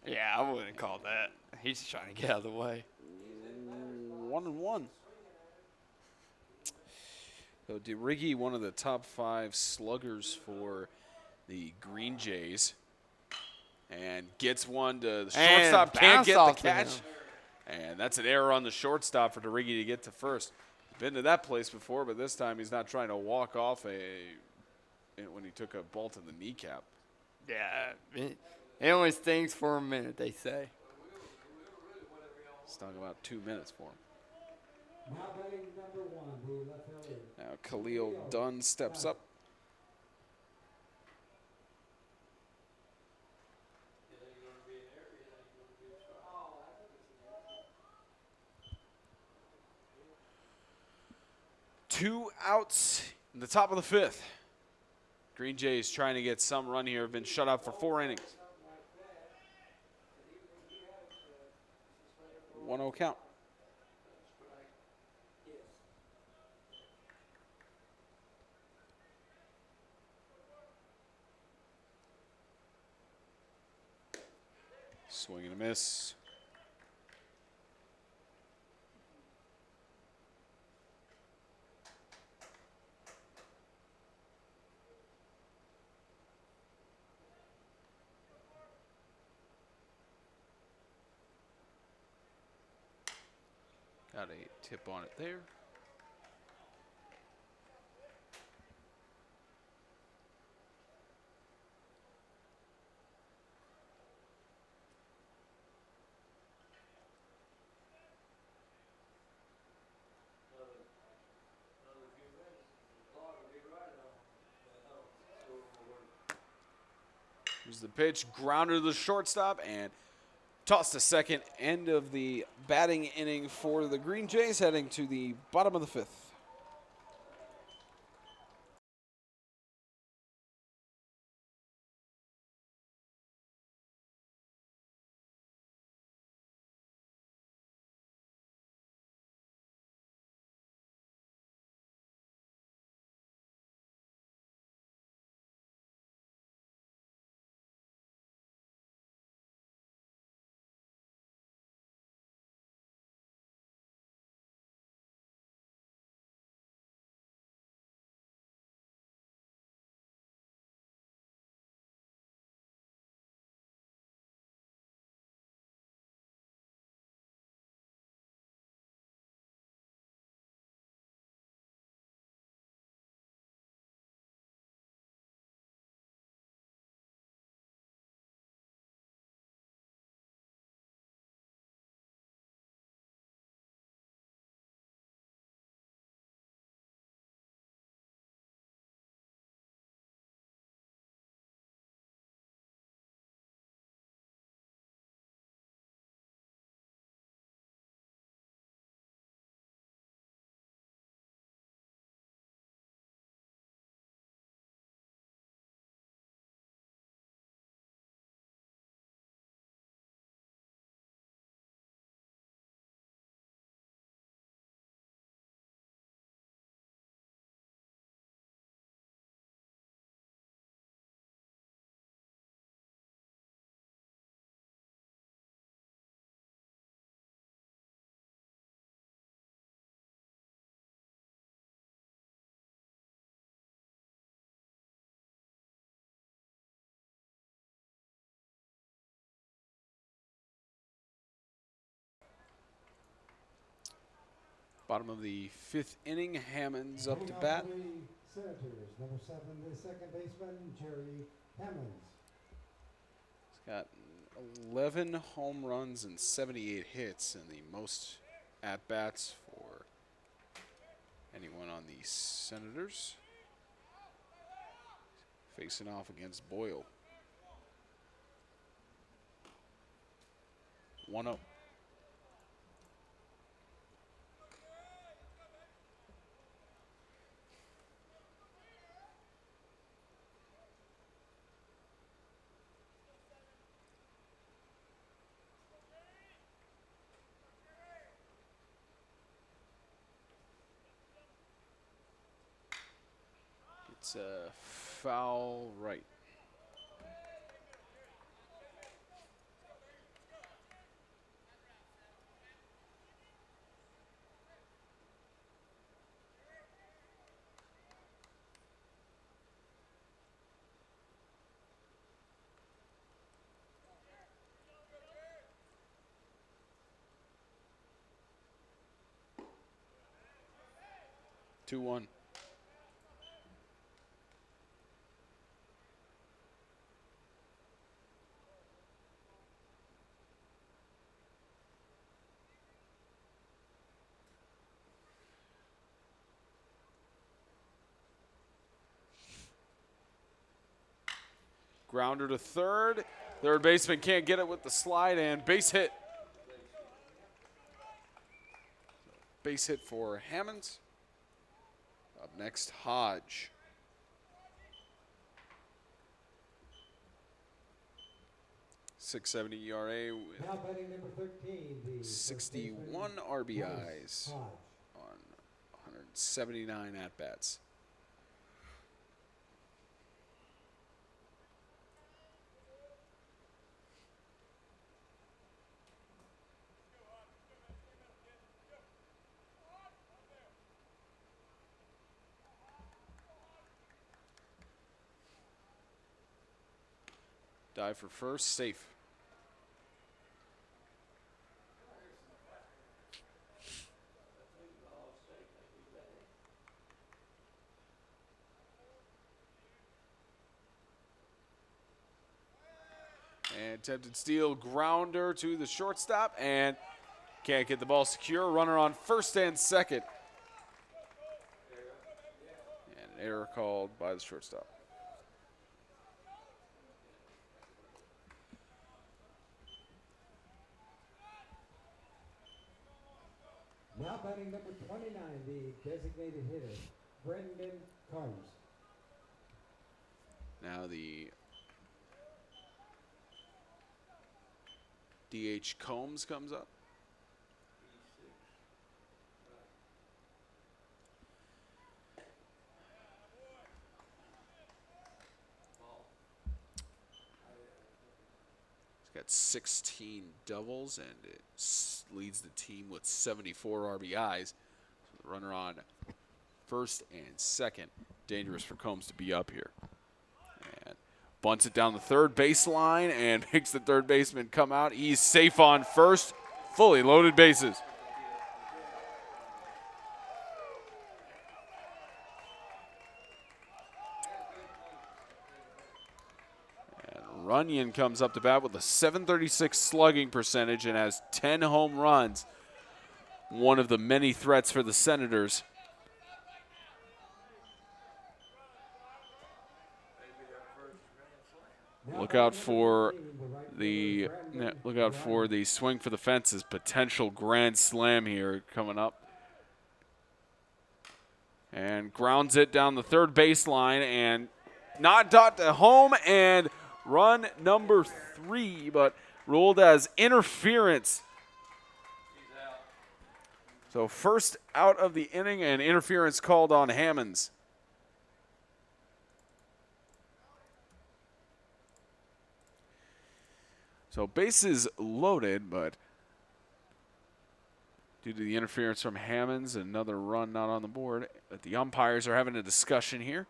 Yeah, I wouldn't call that. He's just trying to get out of the way. 1-1. So DeRiggi, one of the top 5 sluggers for the Green Jays, and gets one to the shortstop. Can't bounce get the off to catch, him. and that's an error on the shortstop for DeRiggi to get to first. Been to that place before, but this time he's not trying to walk off when he took a ball to the kneecap. Yeah, it only stings for a minute, they say. It's talking about 2 minutes for him. Now batting number 1, the left fielder. Now Khalil Dunn steps up. Two outs in the top of the 5th. Green Jays trying to get some run here. Have been shut out for 4 innings. 1-0 count. Swing and a miss. Got a tip on it there. Here's the pitch, grounder to the shortstop, and tossed to second. End of the batting inning for the Green Jays, heading to the bottom of the 5th. Bottom of the 5th inning, Hammonds up to bat. Senators, number 7, the second baseman, Jerry Hammonds. He's got 11 home runs and 78 hits, and the most at-bats for anyone on the Senators. Facing off against Boyle. 1-0. It's a foul right. Two one. Grounder to third. Third baseman can't get it with the slide, and base hit. Base hit for Hammonds. Up next, Hodge. .670 ERA with Now batting number 13, the first 61 baseman, RBIs Hodge. on 179 at-bats. Dive for first, safe. And attempted steal, grounder to the shortstop, and can't get the ball secure. Runner on first and second. And an error called by the shortstop. Now batting number 29, the designated hitter, Brendan Combs. Now the DH Combs comes up. He's got 16 doubles and it leads the team with 74 RBIs. So the runner on first and second. Dangerous for Combs to be up here. And bunts it down the third baseline and makes the third baseman come out. He's safe on first. Fully loaded bases. Runyon comes up to bat with a .736 slugging percentage and has 10 home runs. One of the many threats for the Senators. Look out for the swing for the fences. Potential grand slam here coming up. And grounds it down the third baseline and not dot to home and run number 3, but ruled as interference. So first out of the inning and interference called on Hammonds. So bases loaded, but due to the interference from Hammonds, another run not on the board. But the umpires are having a discussion here.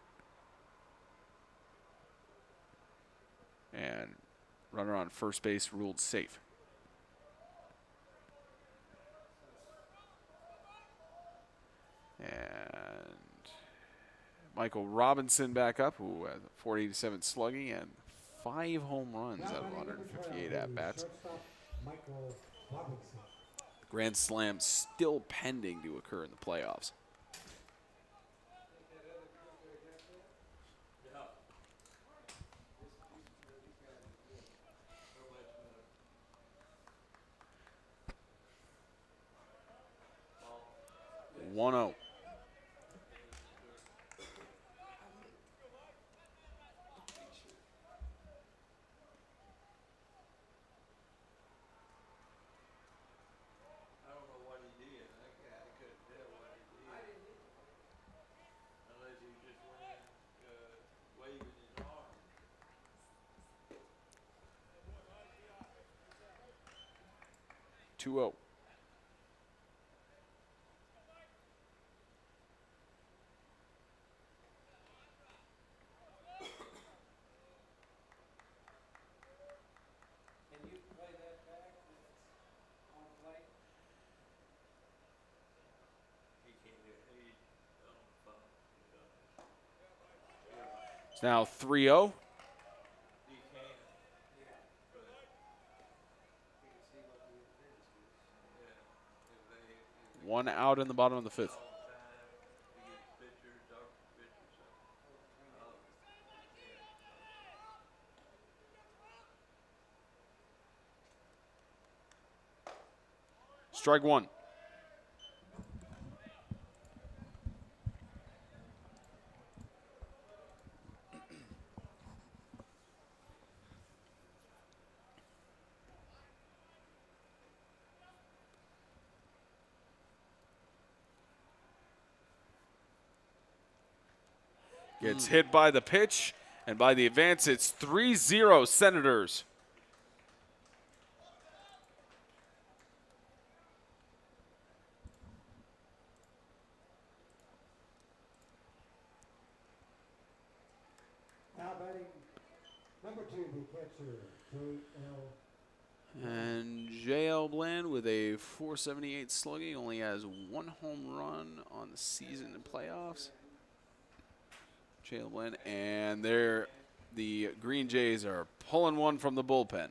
And runner on first base ruled safe. And Michael Robinson back up, who has a .487 slugging and 5 home runs out of 158 at-bats. Grand Slam still pending to occur in the playoffs. One-oh. Two-oh. It's now 3-0. One out in the bottom of the 5th. Strike one. Gets hit by the pitch, and by the advance, it's 3-0 Senators. Now batting number 2, the catcher, J.L. And J.L. Bland with a 478 slugging, only has 1 home run on the season and playoffs. J.L. Bland, and the Green Jays are pulling one from the bullpen.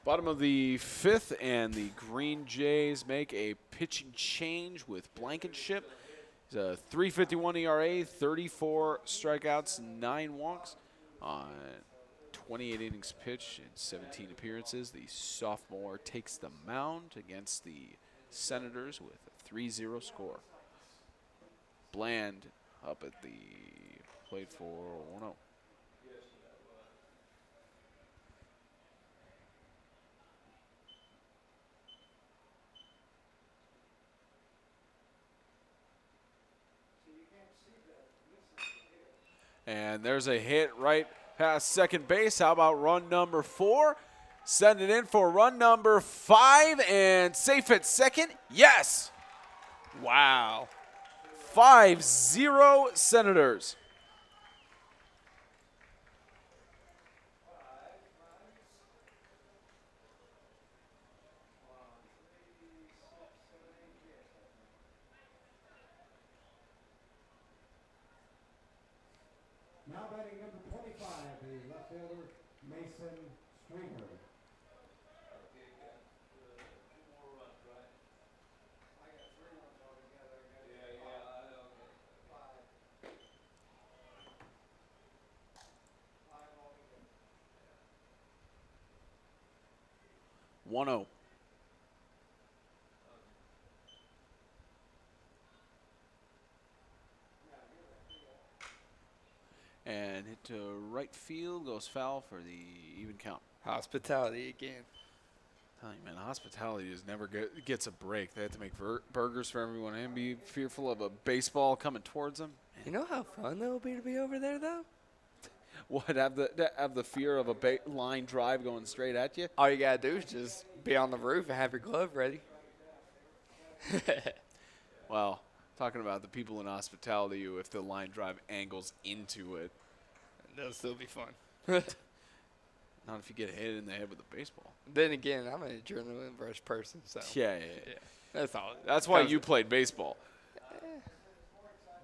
Bottom of the 5th, and the Green Jays make a pitching change with Blankenship. He's a 3.51 ERA, 34 strikeouts, 9 walks on 28 innings pitched and 17 appearances. The sophomore takes the mound against the Senators with a 3-0 score. Bland up at the plate for 1-0. And there's a hit right past second base. How about run number 4? Send it in for run number 5 and safe at second. Yes. Wow. 5-0 Senators. Now batting number 25, the left fielder, Mason Stringer. 1-0. And hit to right field, goes foul for the even count. Hospitality again. Tell you, man, hospitality just never gets a break. They have to make burgers for everyone and be fearful of a baseball coming towards them. You know how fun that would be to be over there, though? What, have the fear of a line drive going straight at you? All you got to do is just be on the roof and have your glove ready. Well, talking about the people in hospitality who, if the line drive angles into it. That'll still be fun. Not if you get hit in the head with a baseball. Then again, I'm an adrenaline rush person, so. Yeah. That's all. That's why you played baseball.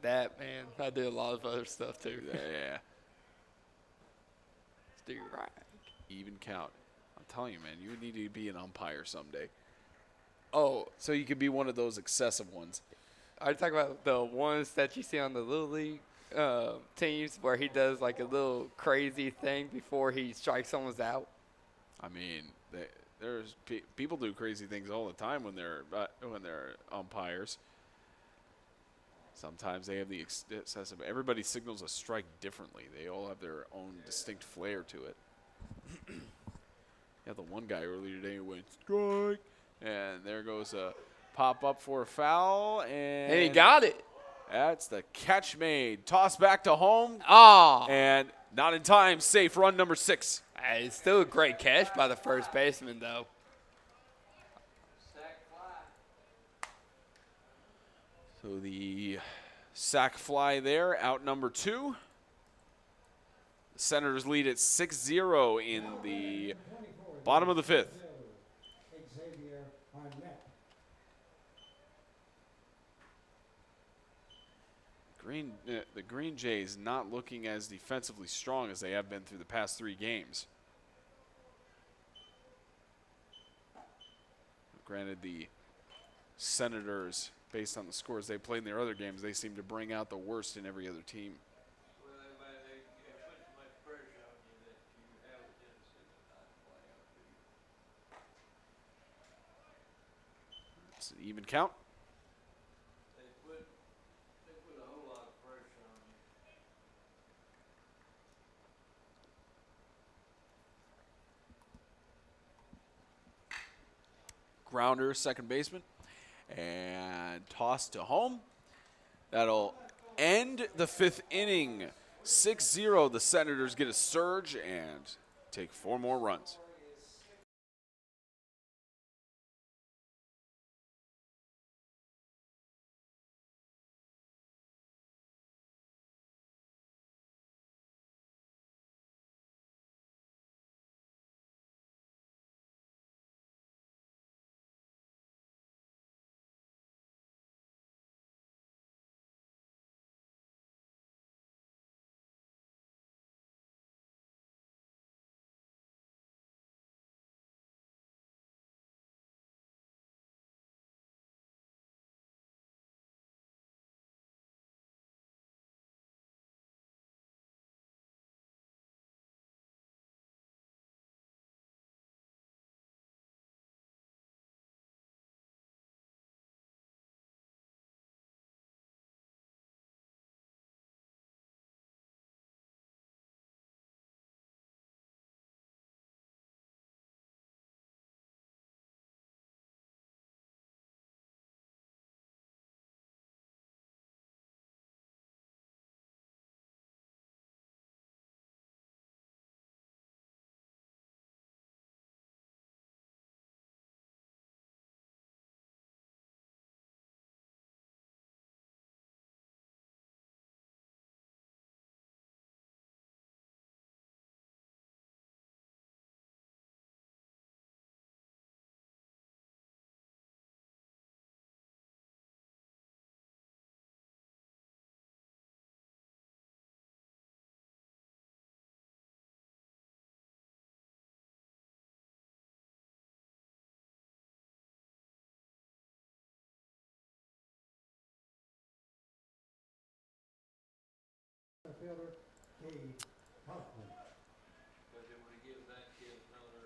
That, man. I did a lot of other stuff, too. Yeah. Let's do right. Even count. I'm telling you, man, you would need to be an umpire someday. Oh, So you could be one of those excessive ones. are you talking about the ones that you see on the Little League teams where he does like a little crazy thing before he strikes someone's out? I mean, there's people do crazy things all the time when they're umpires. Sometimes they have the excessive. Everybody signals a strike differently. They all have their own distinct flair to it. Yeah, the one guy earlier today who went strike, and there goes a pop up for a foul, and And he got it. That's the catch made. Toss back to home, Ah. and not in time. Safe run number 6. It's still a great catch by the first baseman, though. So the sac fly there, out number 2. The Senators lead at 6-0 in the bottom of the 5th. Xavier Arnett. The Green Jays not looking as defensively strong as they have been through the past 3 games. Granted, the Senators, based on the scores they played in their other games, they seem to bring out the worst in every other team. It's an even count. Grounder, second baseman, and toss to home. That'll end the 5th inning. 6-0. The Senators get a surge and take 4 more runs. Fielder Cade Hoffman.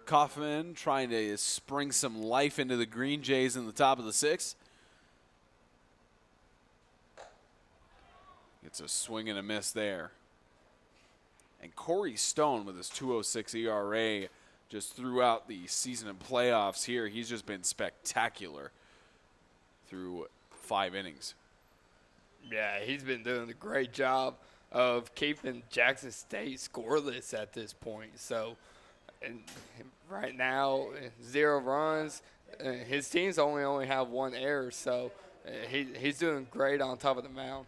Kaufman trying to spring some life into the Green Jays in the top of the 6th. It's a swing and a miss there. And Corey Stone with his 2.06 ERA just throughout the season and playoffs here. He's just been spectacular through 5 innings. Yeah, he's been doing a great job of keeping Jackson State scoreless at this point. So, and right now, 0 runs. His teams only have 1 error, so he's doing great on top of the mound.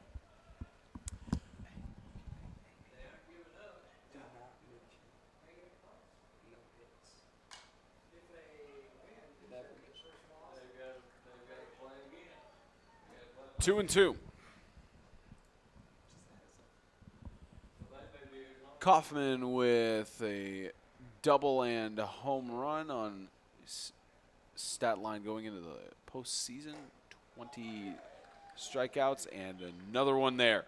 Two and two. Kaufman with a double and a home run on stat line going into the postseason. 20 strikeouts and another one there.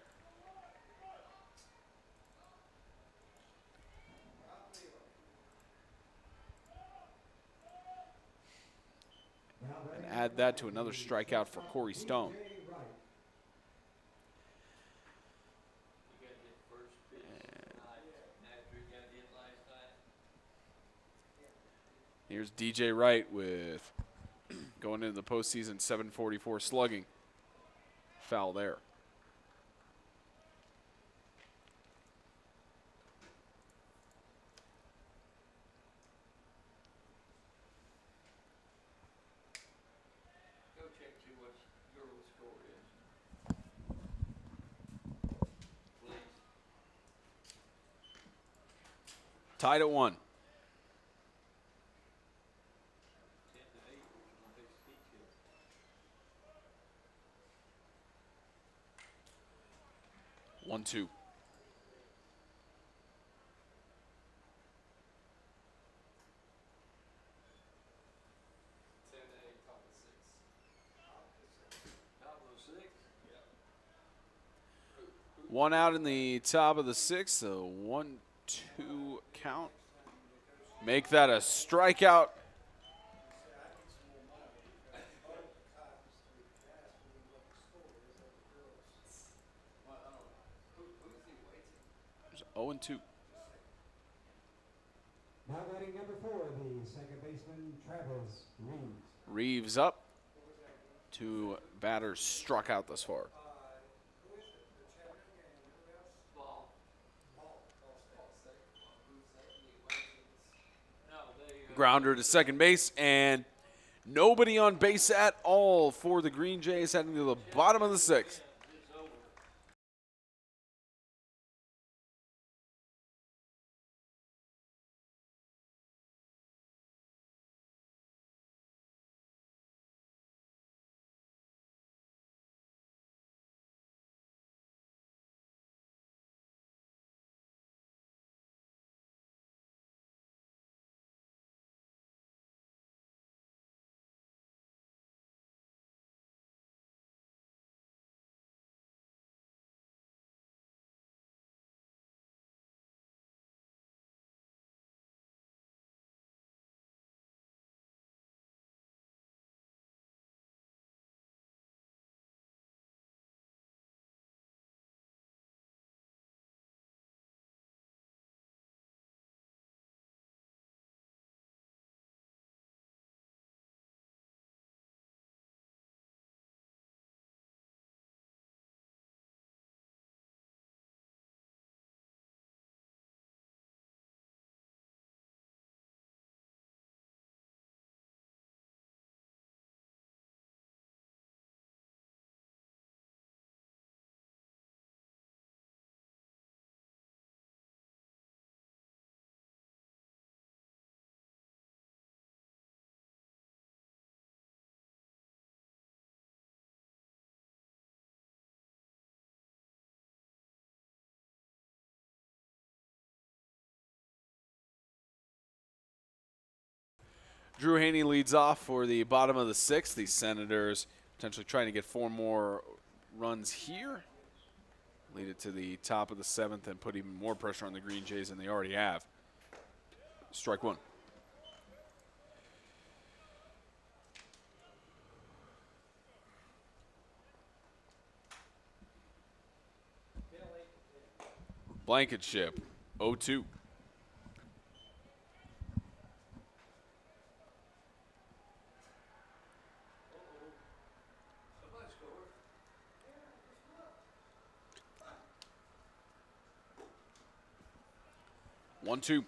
And add that to another strikeout for Corey Stone. Here's DJ Wright with going into the postseason, 744 slugging. Foul there. Go check to what your score is. Please. Tied at 1. One, two. One out in the top of the 6th, so 1-2 count. Make that a strikeout. There's 0-2. Now batting number 4, the second baseman, Travis Reeves. Reeves up. 2 batters struck out thus far. Grounder to second base, and nobody on base at all for the Green Jays heading to the bottom of the 6th. Drew Haney leads off for the bottom of the 6th. The Senators potentially trying to get 4 more runs here. Lead it to the top of the 7th and put even more pressure on the Green Jays than they already have. Strike 1. Blankenship, 0-2. 1-2.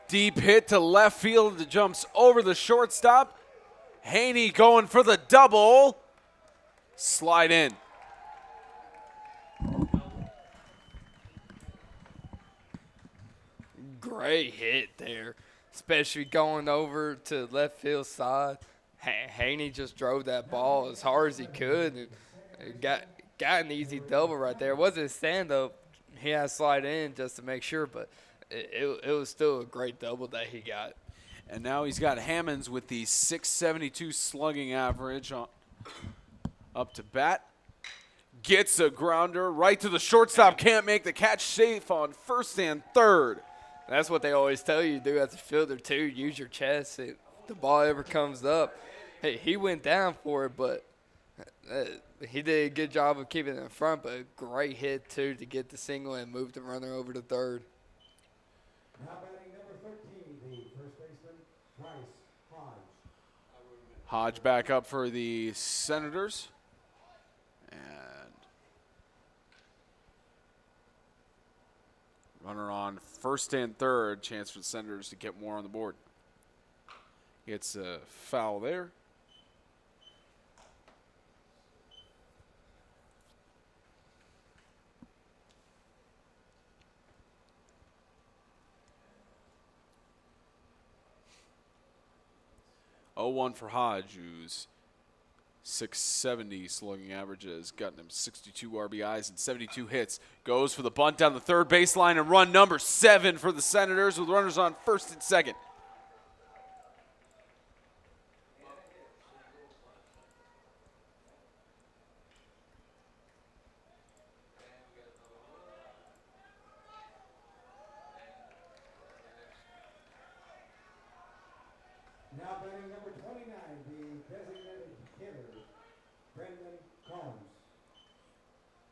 Deep hit to left field. It jumps over the shortstop. Haney going for the double. Slide in. Great hit there, especially going over to left field side. Haney just drove that ball as hard as he could and got an easy double right there. It wasn't a stand-up. He had to slide in just to make sure, but it was still a great double that he got. And now he's got Hammonds with the 672 slugging average up to bat. Gets a grounder right to the shortstop. Can't make the catch. Safe on first and third. That's what they always tell you to do as a fielder, too. Use your chest. If the ball ever comes up, hey, he went down for it, but he did a good job of keeping it in front, but a great hit, too, to get the single and move the runner over to third. Now batting number 13, the first baseman, Bryce Hodge. Hodge back up for the Senators. And runner on first and third. Chance for the Senators to get more on the board. It's a foul there. Oh, 1 for Hodge, who's 670 slugging averages, gotten him 62 RBIs and 72 hits. Goes for the bunt down the third baseline and run number 7 for the Senators with runners on first and second. Now batting number 29, the designated hitter, Brendan Combs.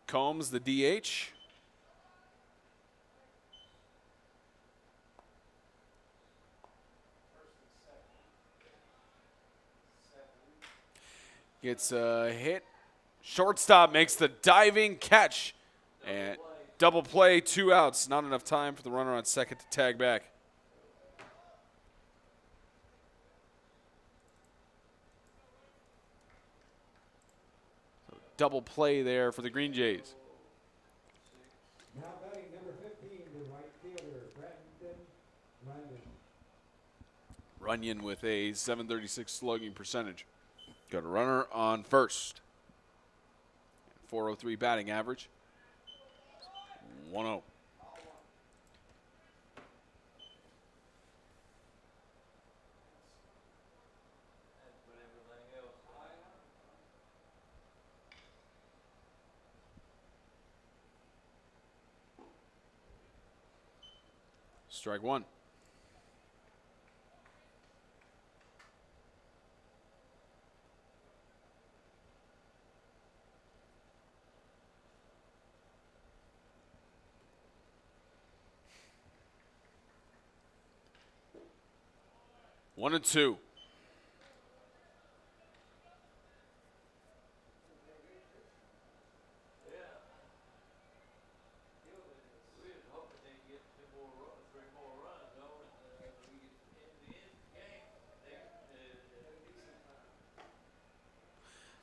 Combs, the DH. Gets a hit. Shortstop makes the diving catch. And double play, 2 outs. Not enough time for the runner on second to tag back. So double play there for the Green Jays. Now batting number 15, the right fielder, Brendan Runyon. Runyon with a 736 slugging percentage. Got a runner on first. 403 batting average. 1-0. Strike 1. One and two.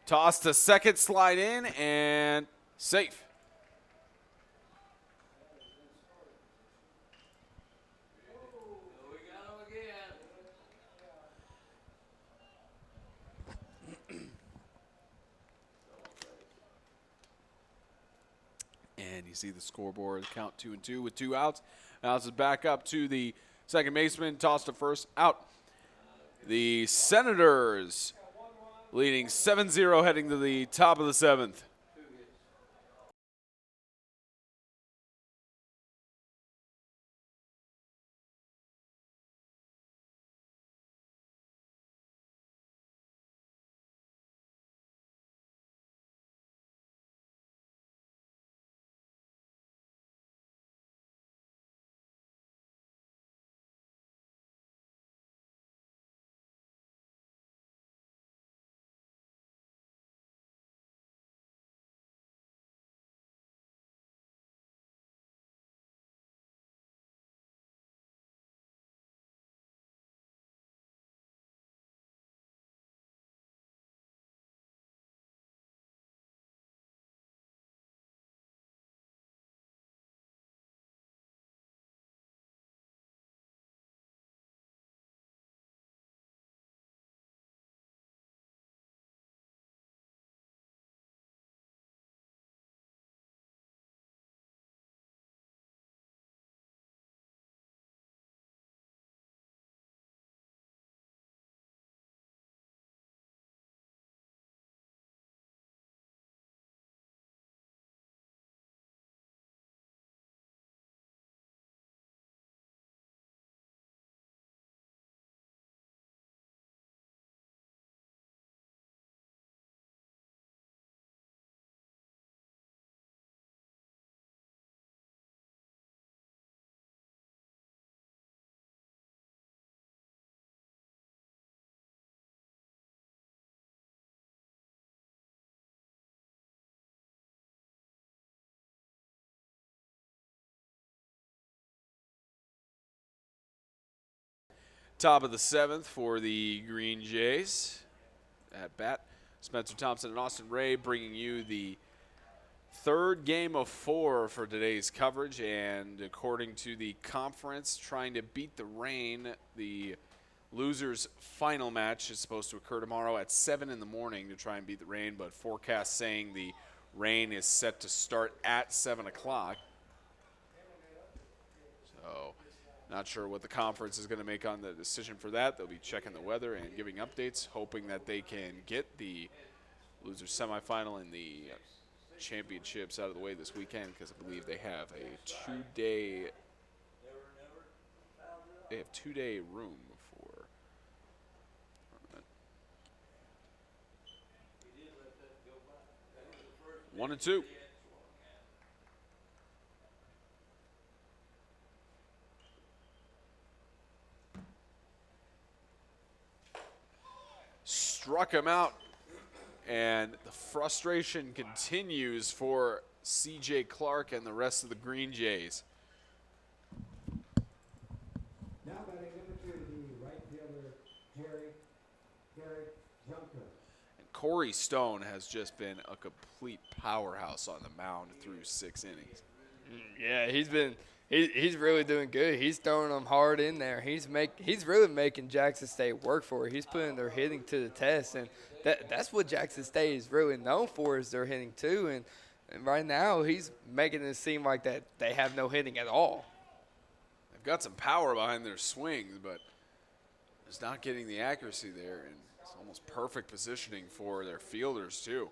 Toss to second, slide in, and safe. And you see the scoreboard count 2-2 with 2 outs. Now this is back up to the second baseman, toss to first, out. The Senators leading 7-0 heading to the top of the 7th. Top of the 7th for the Green Jays. At bat, Spencer Thompson and Austin Ray bringing you the third game of 4 for today's coverage. And according to the conference, trying to beat the rain, the losers' final match is supposed to occur tomorrow at 7 in the morning to try and beat the rain, but forecast saying the rain is set to start at 7 o'clock. So not sure what the conference is going to make on the decision for that. They'll be checking the weather and giving updates, hoping that they can get the losers semifinal and the championships out of the way this weekend, because I believe they have a two-day room for tournament. 1-2. Struck him out, and the frustration continues for C.J. Clark and the rest of the Green Jays. Now batting number 2, the right fielder, Garrett Junker. And Corey Stone has just been a complete powerhouse on the mound through 6 innings. Yeah, he's really doing good. He's throwing them hard in there. He's really making Jackson State work for it. He's putting their hitting to the test, and that's what Jackson State is really known for, is their hitting too. And right now he's making it seem like that they have no hitting at all. They've got some power behind their swings, but it's not getting the accuracy there, and it's almost perfect positioning for their fielders too.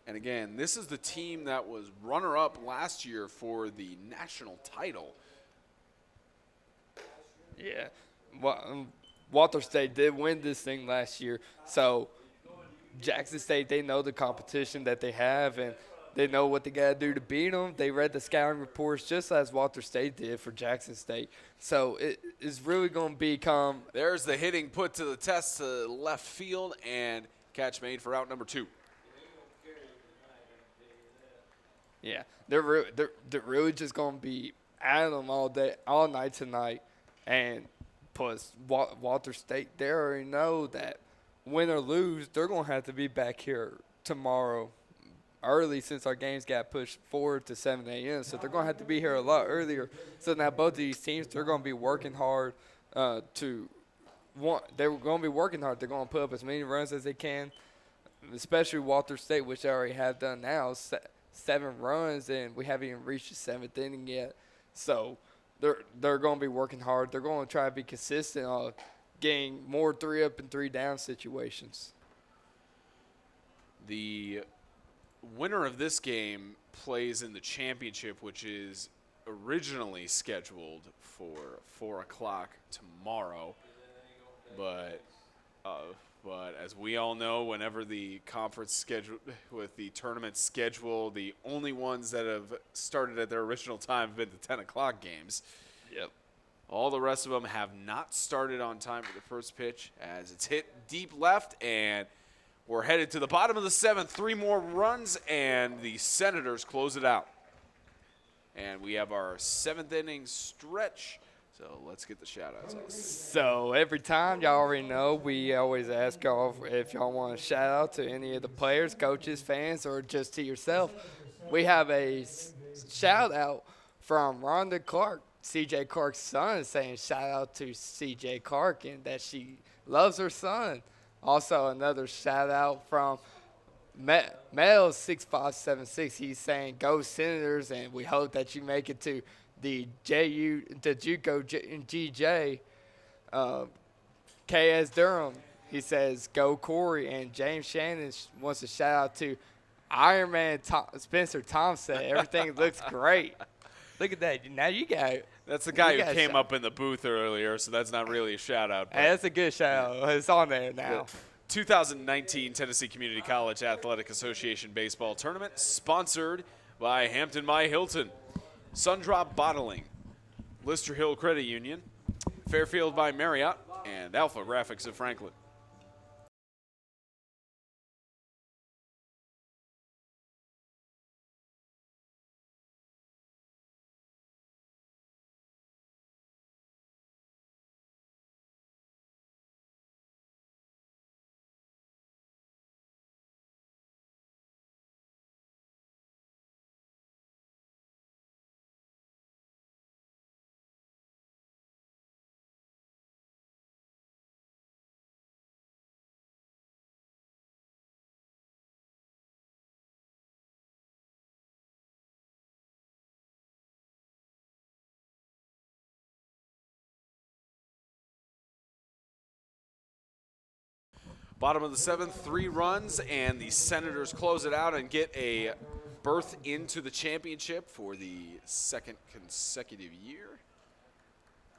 And again, this is the team that was runner-up last year for the national title. Yeah. Walter State did win this thing last year. So Jackson State, they know the competition that they have, and they know what they got to do to beat them. They read the scouting reports just as Walter State did for Jackson State. So it is really going to become – There's the hitting put to the test to left field, and catch made for out number 2. Yeah, they're really just going to be at them all night tonight. And plus, Walter State, they already know that win or lose, they're going to have to be back here tomorrow early, since our games got pushed forward to 7 a.m. So they're going to have to be here a lot earlier. So now both of these teams, they're going to be working hard they're going to be working hard. They're going to put up as many runs as they can, especially Walter State, which they already have done now. 7 runs, and we haven't even reached the 7th inning yet. So they're going to be working hard. They're going to try to be consistent on getting more 3-up and 3-down situations. The winner of this game plays in the championship, which is originally scheduled for 4 o'clock tomorrow. But as we all know, whenever the conference schedule with the tournament schedule, the only ones that have started at their original time have been the 10 o'clock games. Yep. All the rest of them have not started on time for the first pitch, as it's hit deep left, and we're headed to the bottom of the 7th. 3 more runs, and the Senators close it out. And we have our 7th inning stretch. So let's get the shout-outs out. So every time, y'all already know, we always ask y'all if y'all want to shout out to any of the players, coaches, fans, or just to yourself. We have a shout-out from Rhonda Clark, C.J. Clark's son, saying shout out to C.J. Clark and that she loves her son. Also, another shout-out from Mel 6576. He's saying go Senators, and we hope that you make it to the JUCO GJ. KS Durham, he says go Corey, and James Shannon wants to shout out to Ironman Spencer Thompson. Everything looks great. Look at that. Now you got it. That's the guy who came up in the booth earlier, so that's not really a shout-out. Hey, that's a good shout-out. It's on there now. 2019 Tennessee Community College Athletic Association Baseball Tournament, sponsored by Hampton by Hilton, Sundrop Bottling, Lister Hill Credit Union, Fairfield by Marriott, and Alpha Graphics of Franklin. Bottom of the 7th, 3 runs, and the Senators close it out and get a berth into the championship for the 2nd consecutive year.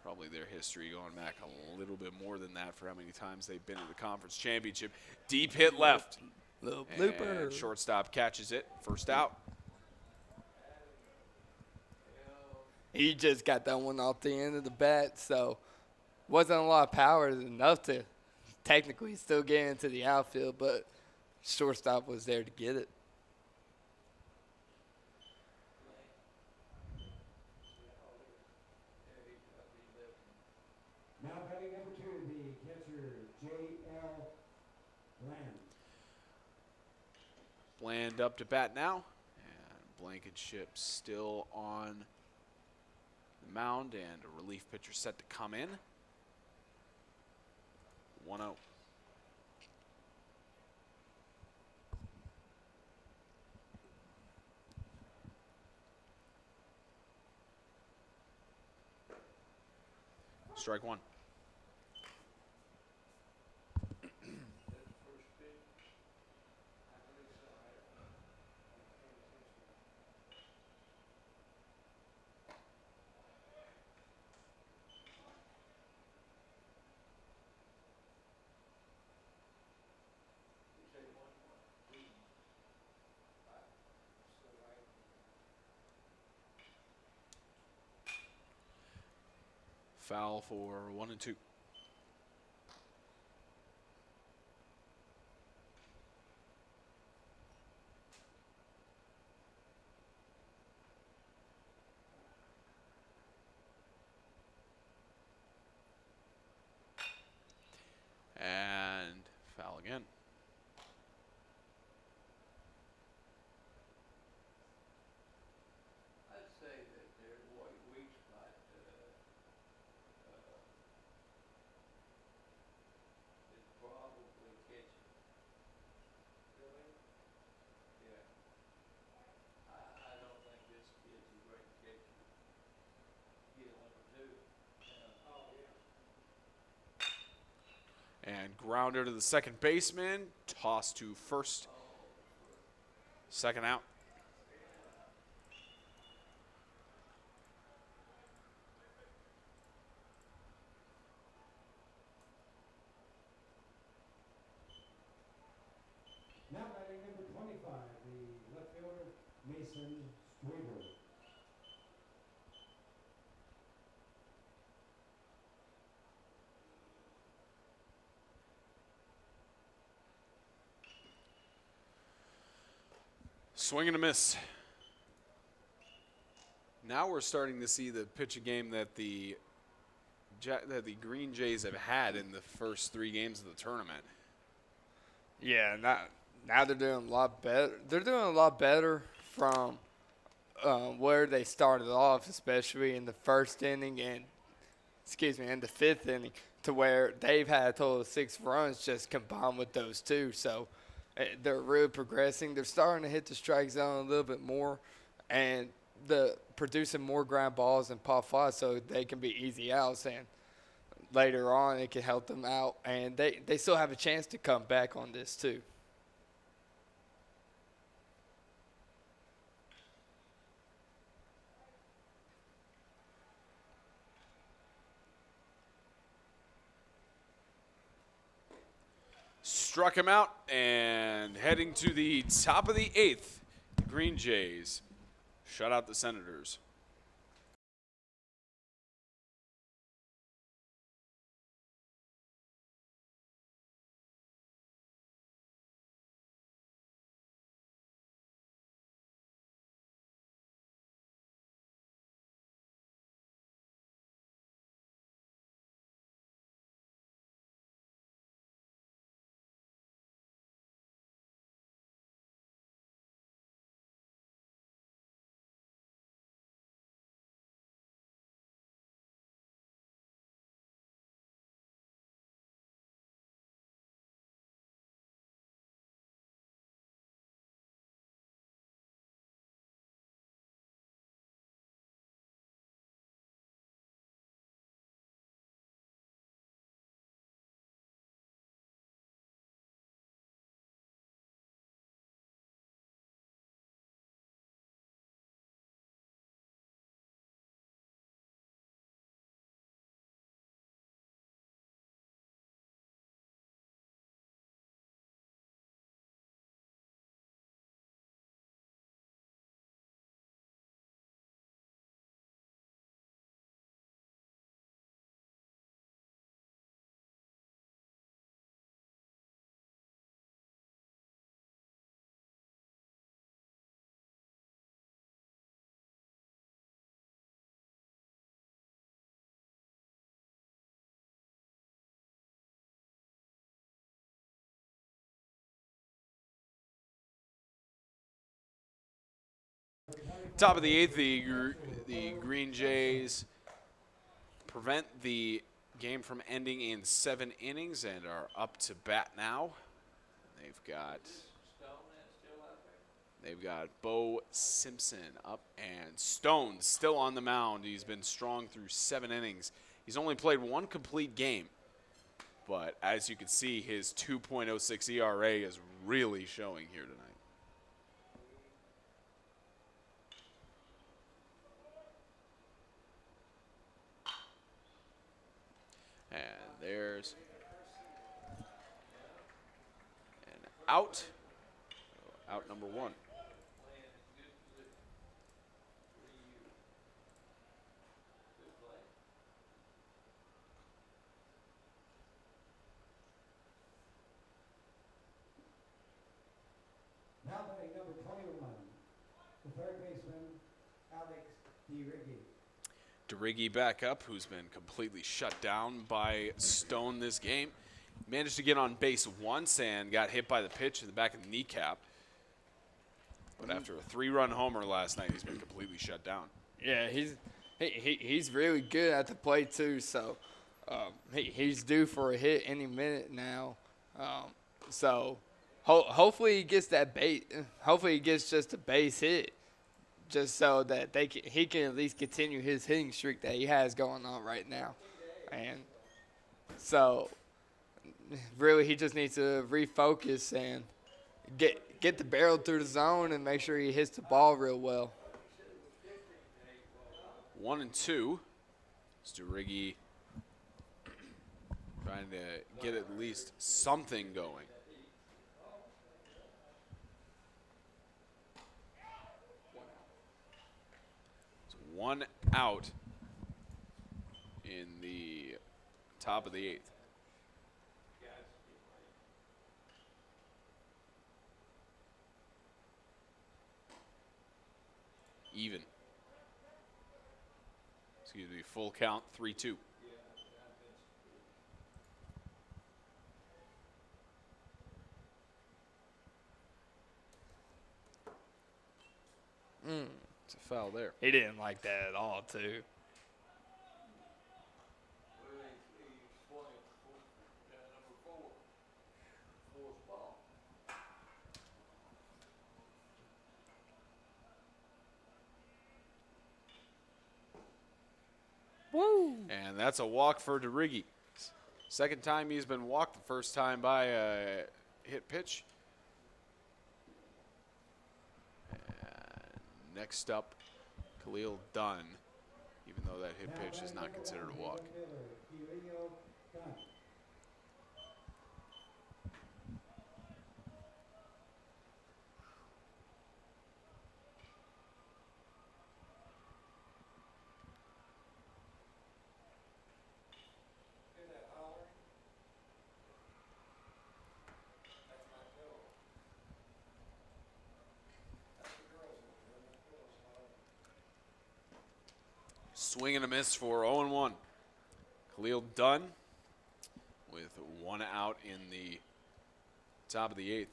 Probably their history going back a little bit more than that for how many times they've been in the conference championship. Deep hit left. Little blooper. And shortstop catches it. First out. He just got that one off the end of the bat, so wasn't a lot of power, enough to technically still get into the outfield, but shortstop was there to get it. Now batting number 2, the catcher, J.L. Land. Bland up to bat now. And Blankenship still on the mound, and a relief pitcher set to come in. 1-0. Strike one. Foul for 1-2. And foul again. I'd say that their weak spot is probably catching. Really? Yeah. I don't think this kid's a great catcher. He's number 2. Oh, yeah. And grounder to the second baseman. Toss to first. Second out. Now batting number 25, the left fielder, Mason Straber. Swing and a miss. Now we're starting to see the pitching game that the Green Jays have had in the first 3 games of the tournament. Yeah, now they're doing a lot better. They're doing a lot better from where they started off, especially in the first inning and, in the 5th inning, to where they've had a total of 6 runs just combined with those 2. So they're really progressing. They're starting to hit the strike zone a little bit more, and producing more ground balls and pop flies so they can be easy outs, and later on it can help them out, and they still have a chance to come back on this too. Struck him out, and heading to the top of the 8th, the Green Jays shut out the Senators. Top of the eighth, the Green Jays prevent the game from ending in 7 innings and are up to bat now. They've got Bo Simpson up and Stone still on the mound. He's been strong through 7 innings. He's only played 1 complete game, but as you can see, his 2.06 ERA is really showing here tonight. And there's an out. Out number 1. Now batting number 21, the third baseman, Alex DeRiggi. DeRiggi back up, who's been completely shut down by Stone this game. Managed to get on base once and got hit by the pitch in the back of the kneecap. But after a 3-run homer last night, he's been completely shut down. Yeah, he's really good at the plate too. So he's due for a hit any minute now. So hopefully he gets that base. Hopefully he gets just a base hit, just so that he can at least continue his hitting streak that he has going on right now. And so really he just needs to refocus and get the barrel through the zone and make sure he hits the ball real well. 1-2. DeRiggi trying to get at least something going. It's 1 out in the top of the 8th. Even. Excuse me, full count, 3-2. It's a foul there. He didn't like that at all, too. Woo! And that's a walk for DeRiggi. Second time he's been walked, the first time by a hit pitch. And next up, Khalil Dunn, even though that hit pitch is not considered a walk. Swing and a miss for 0-1. Khalil Dunn with 1 out in the top of the 8th.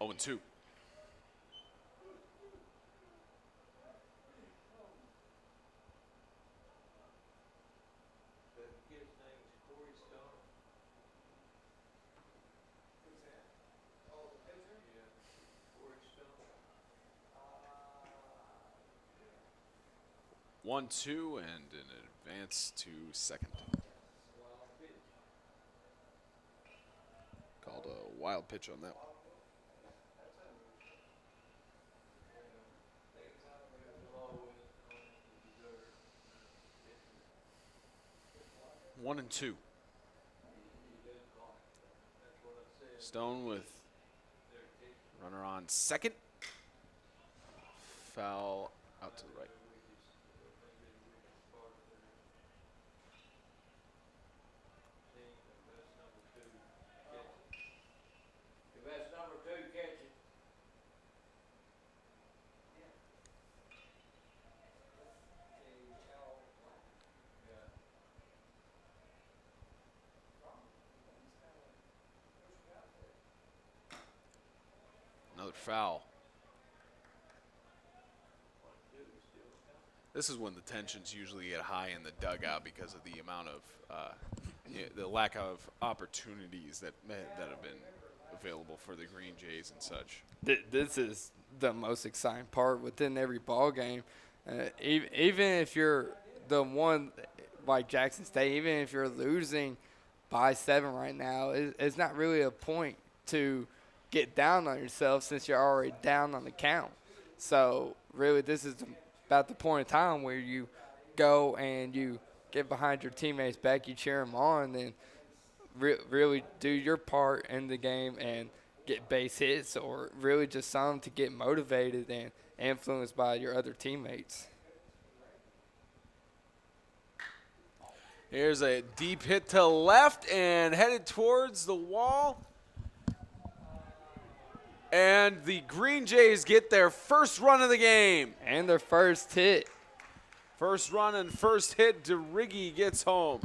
Oh, and 2. One, 2, and an advance to second. Called a wild pitch on that one. 1-2. Stone with runner on second. Foul out to the right. foul. This is when the tensions usually get high in the dugout because of the amount of the lack of opportunities that have been available for the Green Jays and such. This is the most exciting part within every ball game. Even if you're the one like Jackson State, even if you're losing by 7 right now, it's not really a point to get down on yourself since you're already down on the count. So really, this is about the point of time where you go and you get behind your teammates' back, you cheer them on, and really do your part in the game and get base hits or really just something to get motivated and influenced by your other teammates. Here's a deep hit to left and headed towards the wall. And the Green Jays get their first run of the game. And their first hit. First run and first hit, DeRiggi gets home.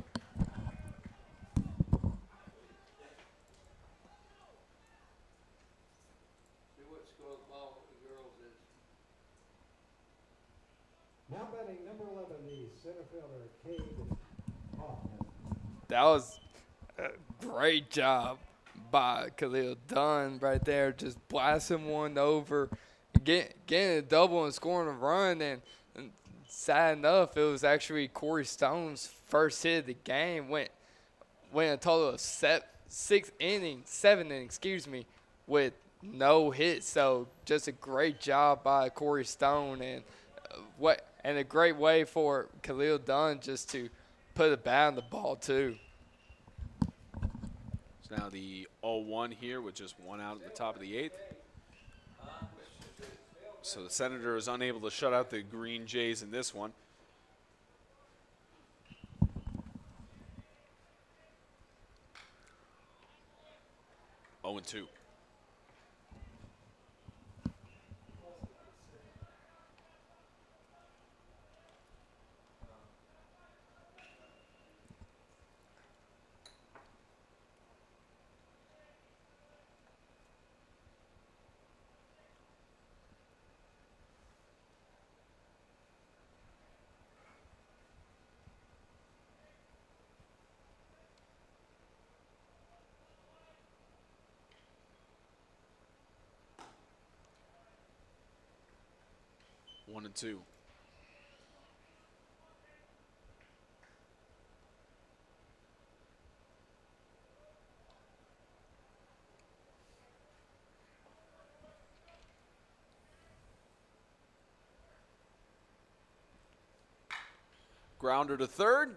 Now batting number 11, the center fielder, Cade Hoffman. That was a great job by Khalil Dunn right there, just blasting one over, getting a double and scoring a run. And sad enough, it was actually Corey Stone's first hit of the game. Went a total of 7 innings, with no hits. So just a great job by Corey Stone, and a great way for Khalil Dunn just to put a bat on the ball too. So now the 0-1 here with just one out at the top of the 8th. So the Senator is unable to shut out the Green Jays in this one. Oh and 2. One and 2. Grounder to third.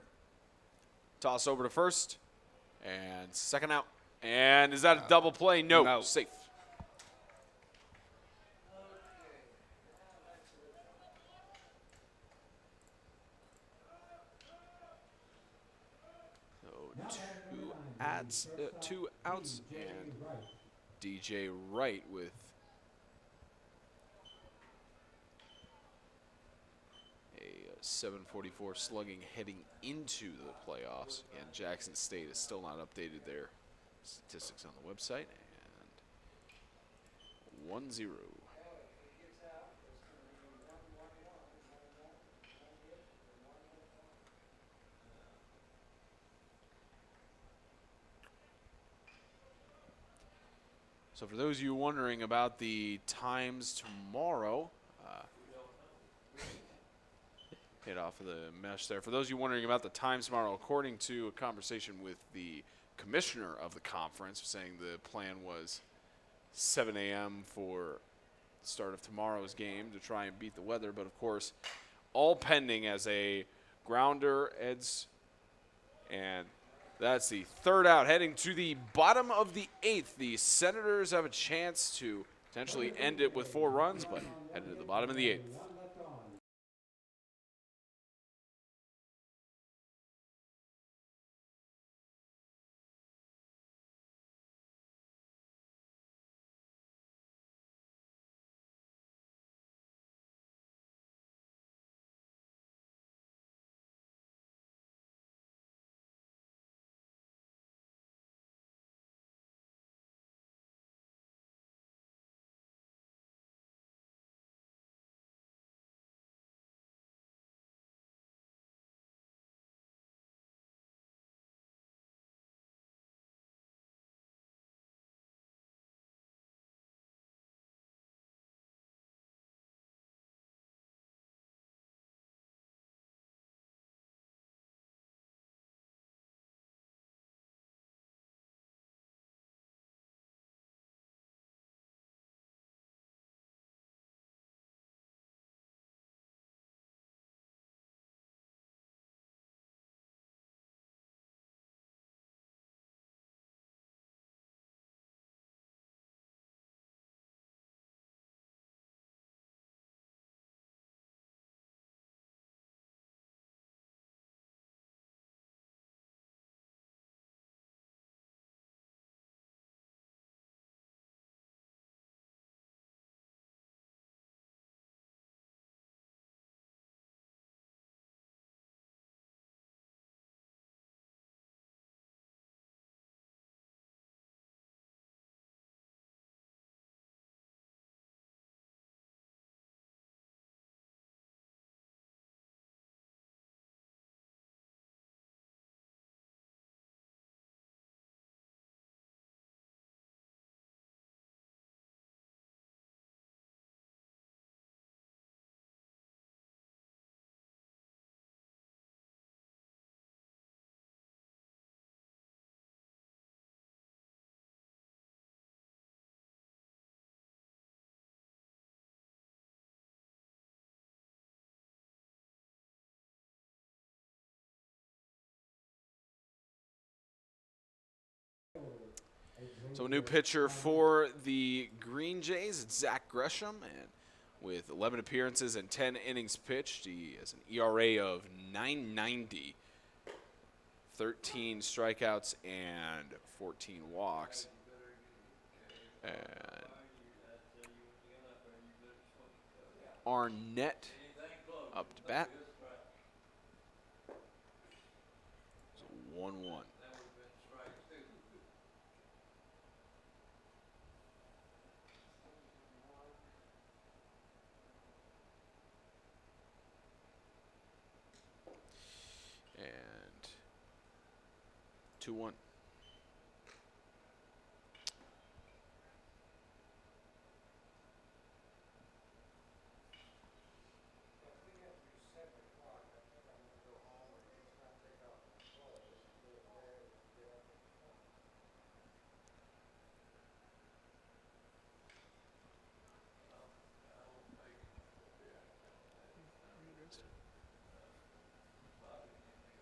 Toss over to first. And second out. And is that a double play? No. No. Safe. So two outs, and DJ Wright with a 744 slugging heading into the playoffs, and Jackson State has still not updated their statistics on the website, and 1-0. So for those of you wondering about the times tomorrow, hit off of the mesh there. For those of you wondering about the times tomorrow, according to a conversation with the commissioner of the conference, saying the plan was 7 a.m. for the start of tomorrow's game to try and beat the weather. But, of course, all pending as a grounder, Eds, and that's the third out. Heading to the bottom of the 8th, the Senators have a chance to potentially end it with 4 runs, but heading to the bottom of the 8th. So a new pitcher for the Green Jays, it's Zach Gresham, and with 11 appearances and 10 innings pitched, he has an ERA of .990, 13 strikeouts and 14 walks. And Arnett up to bat. So 1-1. And 2-1.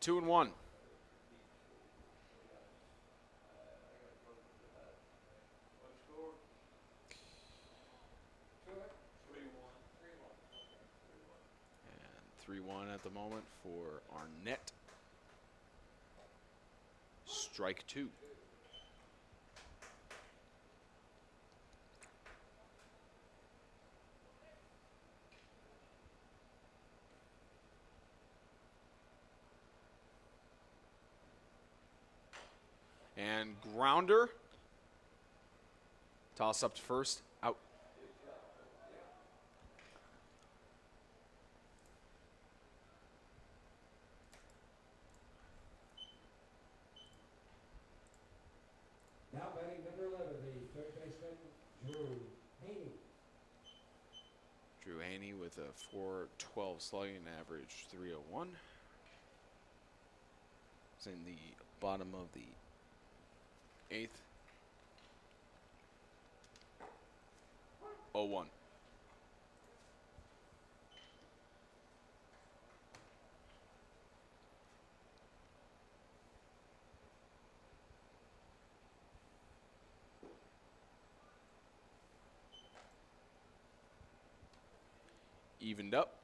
Two and one. And 3-1 at the moment for Arnett. Strike two. And grounder. Toss up to first. Out. Now batting number 11, the third baseman, Drew Haney. Drew Haney with a .412 slugging average, 301. It's in the bottom of the eighth. 0-1. Evened up.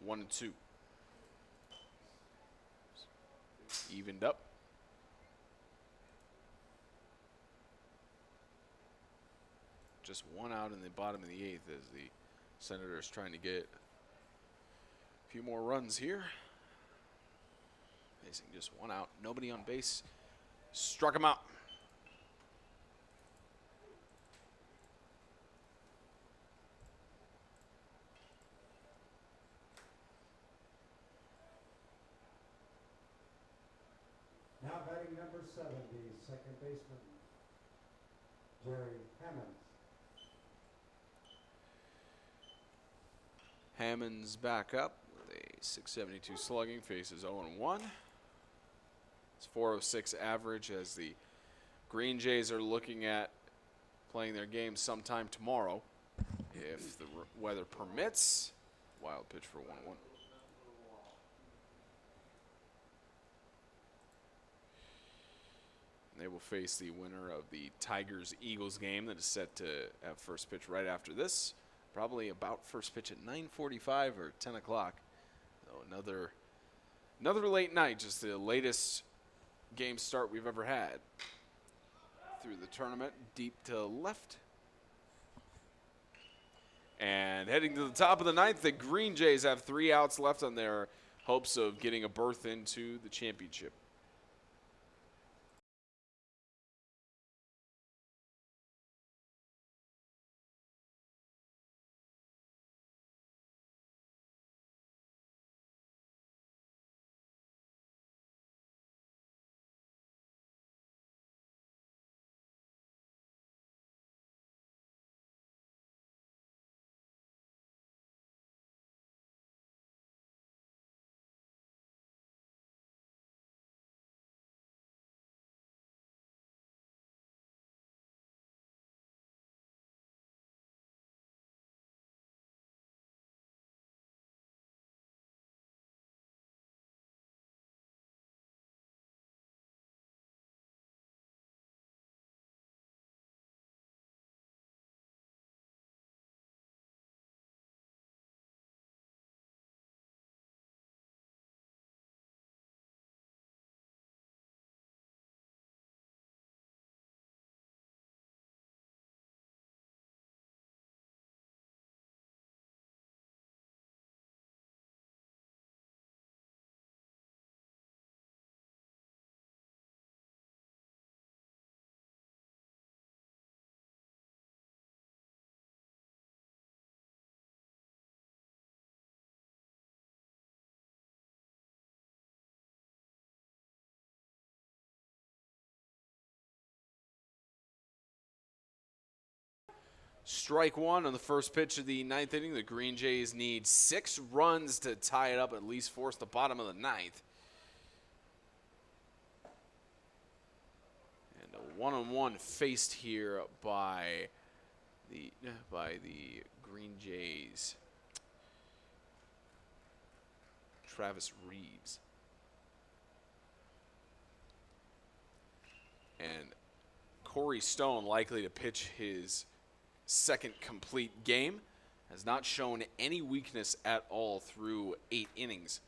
One and two. Evened up. Just one out in the bottom of the eighth as the Senators trying to get a few more runs here. Facing just one out, nobody on base. Struck him out. Now batting number 7, the second baseman, Jerry Hammonds. Hammonds back up with a .672 slugging, faces 0-1. It's .406 average as the Green Jays are looking at playing their game sometime tomorrow, if the weather permits. Wild pitch for 1-1. They will face the winner of the Tigers-Eagles game that is set to have first pitch right after this. Probably about first pitch at 9:45 or 10 o'clock. So another late night, just the latest game start we've ever had through the tournament. Deep to left. And heading to the top of the ninth, the Green Jays have 3 outs left on their hopes of getting a berth into the championship. Strike one on the first pitch of the ninth inning. The Green Jays need 6 runs to tie it up, at least force the bottom of the ninth. And a 1-on-1 faced here by the Green Jays. Travis Reeves. And Corey Stone likely to pitch his second complete game. Has not shown any weakness at all through 8 innings.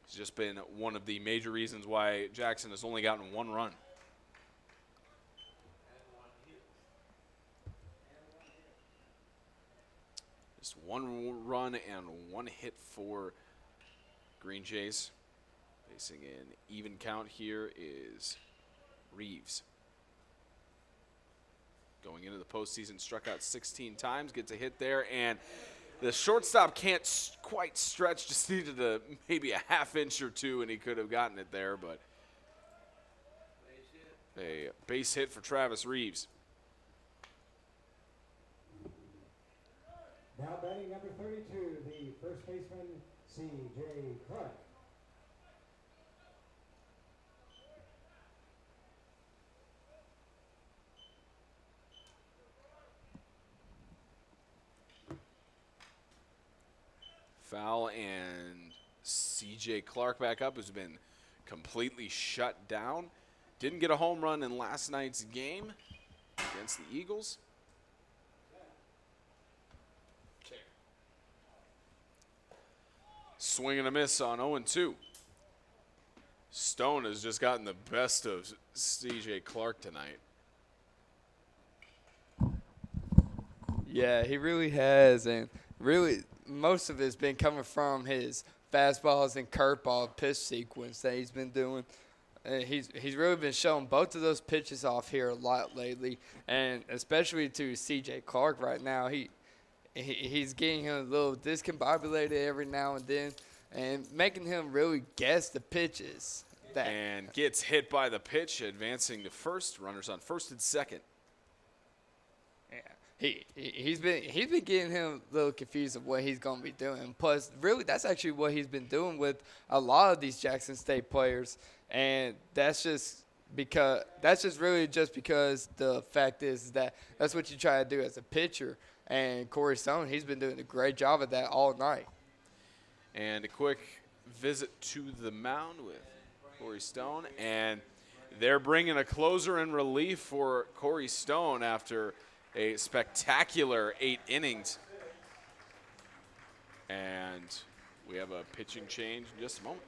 It's just been one of the major reasons why Jackson has only gotten 1 run. Just 1 run and 1 hit for Green Jays. Facing an even count here is Reeves. Going into the postseason, struck out 16 times, gets a hit there, and the shortstop can't quite stretch, just needed maybe a half inch or 2, and he could have gotten it there, but a base hit for Travis Reeves. Now batting number 32, the first baseman, C.J. Clark. Foul, and C.J. Clark back up, who's been completely shut down. Didn't get a home run in last night's game against the Eagles. Swing and a miss on 0-2. Stone has just gotten the best of C.J. Clark tonight. Yeah, he really has, and really most of it's been coming from his fastballs and curveball pitch sequence that he's been doing. He's really been showing both of those pitches off here a lot lately, and especially to C.J. Clark right now. He's getting him a little discombobulated every now and then and making him really guess the pitches. And gets hit by the pitch, advancing to first. Runners on first and second. Yeah, he's been getting him a little confused of what he's going to be doing. Plus, really, that's actually what he's been doing with a lot of these Jackson State players, and that's really just because the fact is that that's what you try to do as a pitcher. And Corey Stone, he's been doing a great job of that all night. And a quick visit to the mound with Corey Stone, and they're bringing a closer in relief for Corey Stone after a spectacular 8 innings. And we have a pitching change in just a moment.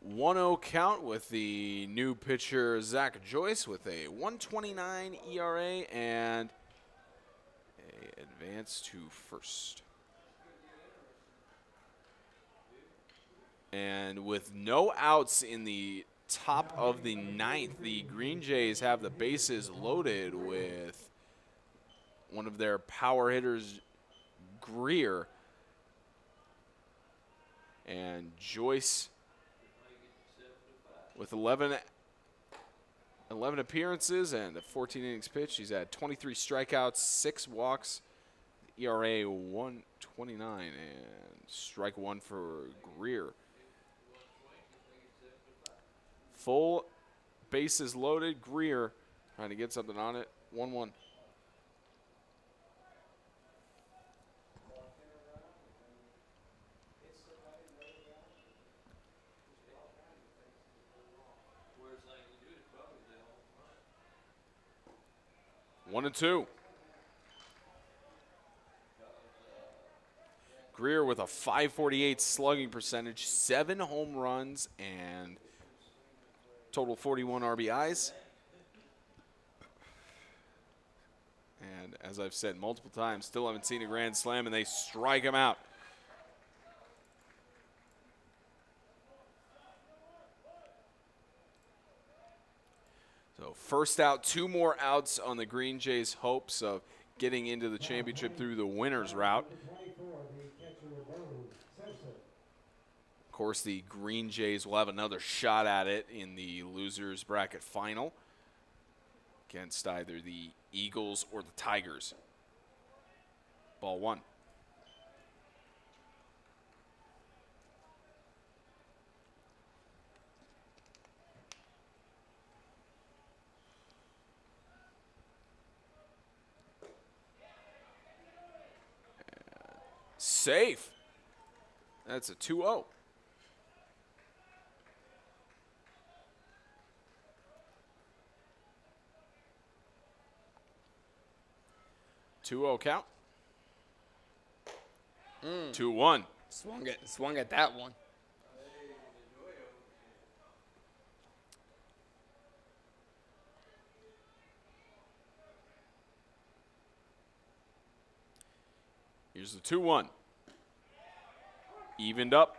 1-0 count with the new pitcher, Zach Joyce, with a 1.29 ERA and a advance to first. And with no outs in the top of the ninth, the Green Jays have the bases loaded with one of their power hitters, Greer. And Joyce, with 11 appearances and 14 innings pitched, he's had 23 strikeouts, 6 walks, ERA 1.29, and strike one for Greer. Full bases loaded. Greer trying to get something on it. 1-1. One and two. Greer with a .548 slugging percentage, 7 home runs, and total 41 RBIs. And as I've said multiple times, still haven't seen a grand slam, and they strike him out. So first out, 2 more outs on the Green Jays' hopes of getting into the championship through the winner's route. Of course, the Green Jays will have another shot at it in the losers bracket final against either the Eagles or the Tigers. Ball 1. Safe. That's a 2-0. Count. 2-1. Swung at that one. Here's the 2-1. Evened up.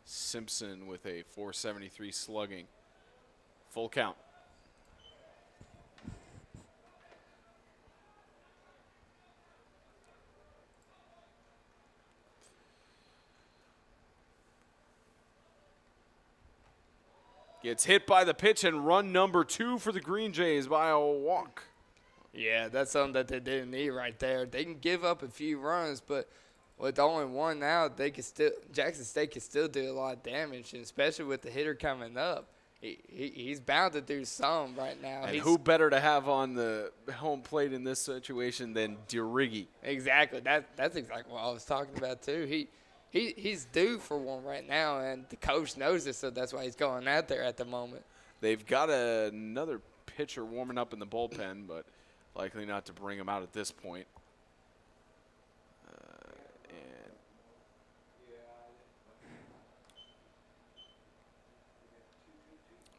Simpson with a .473 slugging. Full count. Gets hit by the pitch, and run number 2 for the Green Jays by a walk. Yeah, that's something that they didn't need right there. They can give up a few runs, but with only 1 out, Jackson State can still do a lot of damage, and especially with the hitter coming up. He's bound to do some right now. And who better to have on the home plate in this situation than DeRiggi? Exactly. That's exactly what I was talking about too. He's due for one right now, and the coach knows it, so that's why he's going out there at the moment. They've got another pitcher warming up in the bullpen, but likely not to bring him out at this point.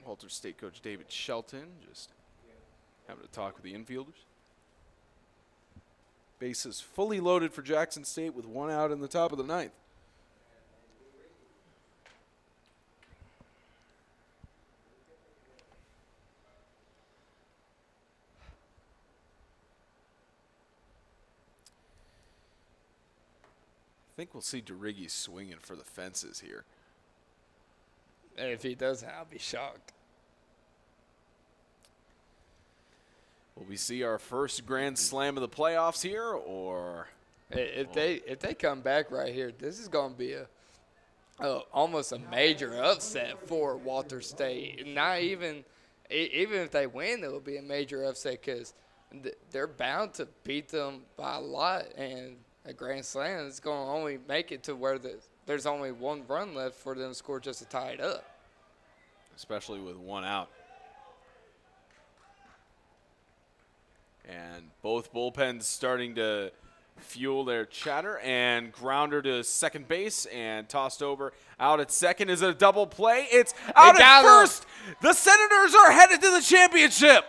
Walter State coach David Shelton just having a talk with the infielders. Bases fully loaded for Jackson State with 1 out in the top of the 9th. I think we'll see DeRiggi swinging for the fences here. And if he doesn't, I'll be shocked. Will we see our first grand slam of the playoffs here, or if they come back right here, this is going to be almost a major upset for Walter State. Not even if they win, it will be a major upset because they're bound to beat them by a lot, and a grand slam is going to only make it to where there's only 1 run left for them to score just to tie it up. especially with 1 out. And both bullpens starting to fuel their chatter, and grounder to second base and tossed over. Out at second is a double play. It's out at first. The Senators are headed to the championship.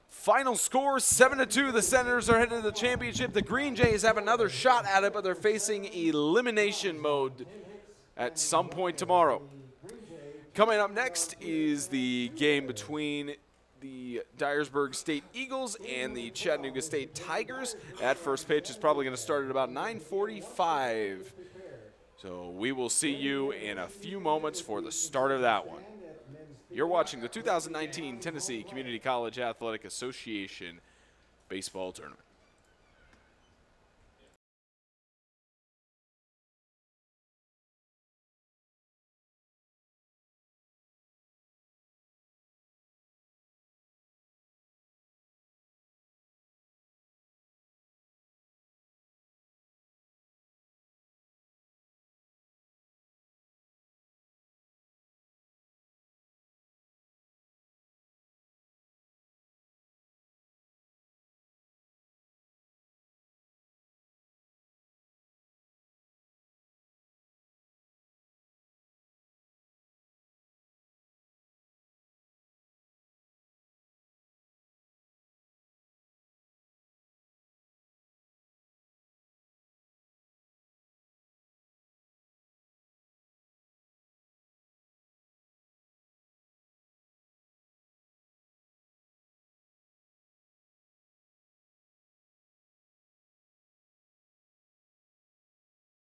Final score 7-2. The Senators are headed to the championship. The Green Jays have another shot at it, but they're facing elimination mode at some point tomorrow. Coming up next is the game between the Dyersburg State Eagles and the Chattanooga State Tigers. That first pitch is probably going to start at about 9:45. So we will see you in a few moments for the start of that one. You're watching the 2019 Tennessee Community College Athletic Association Baseball Tournament.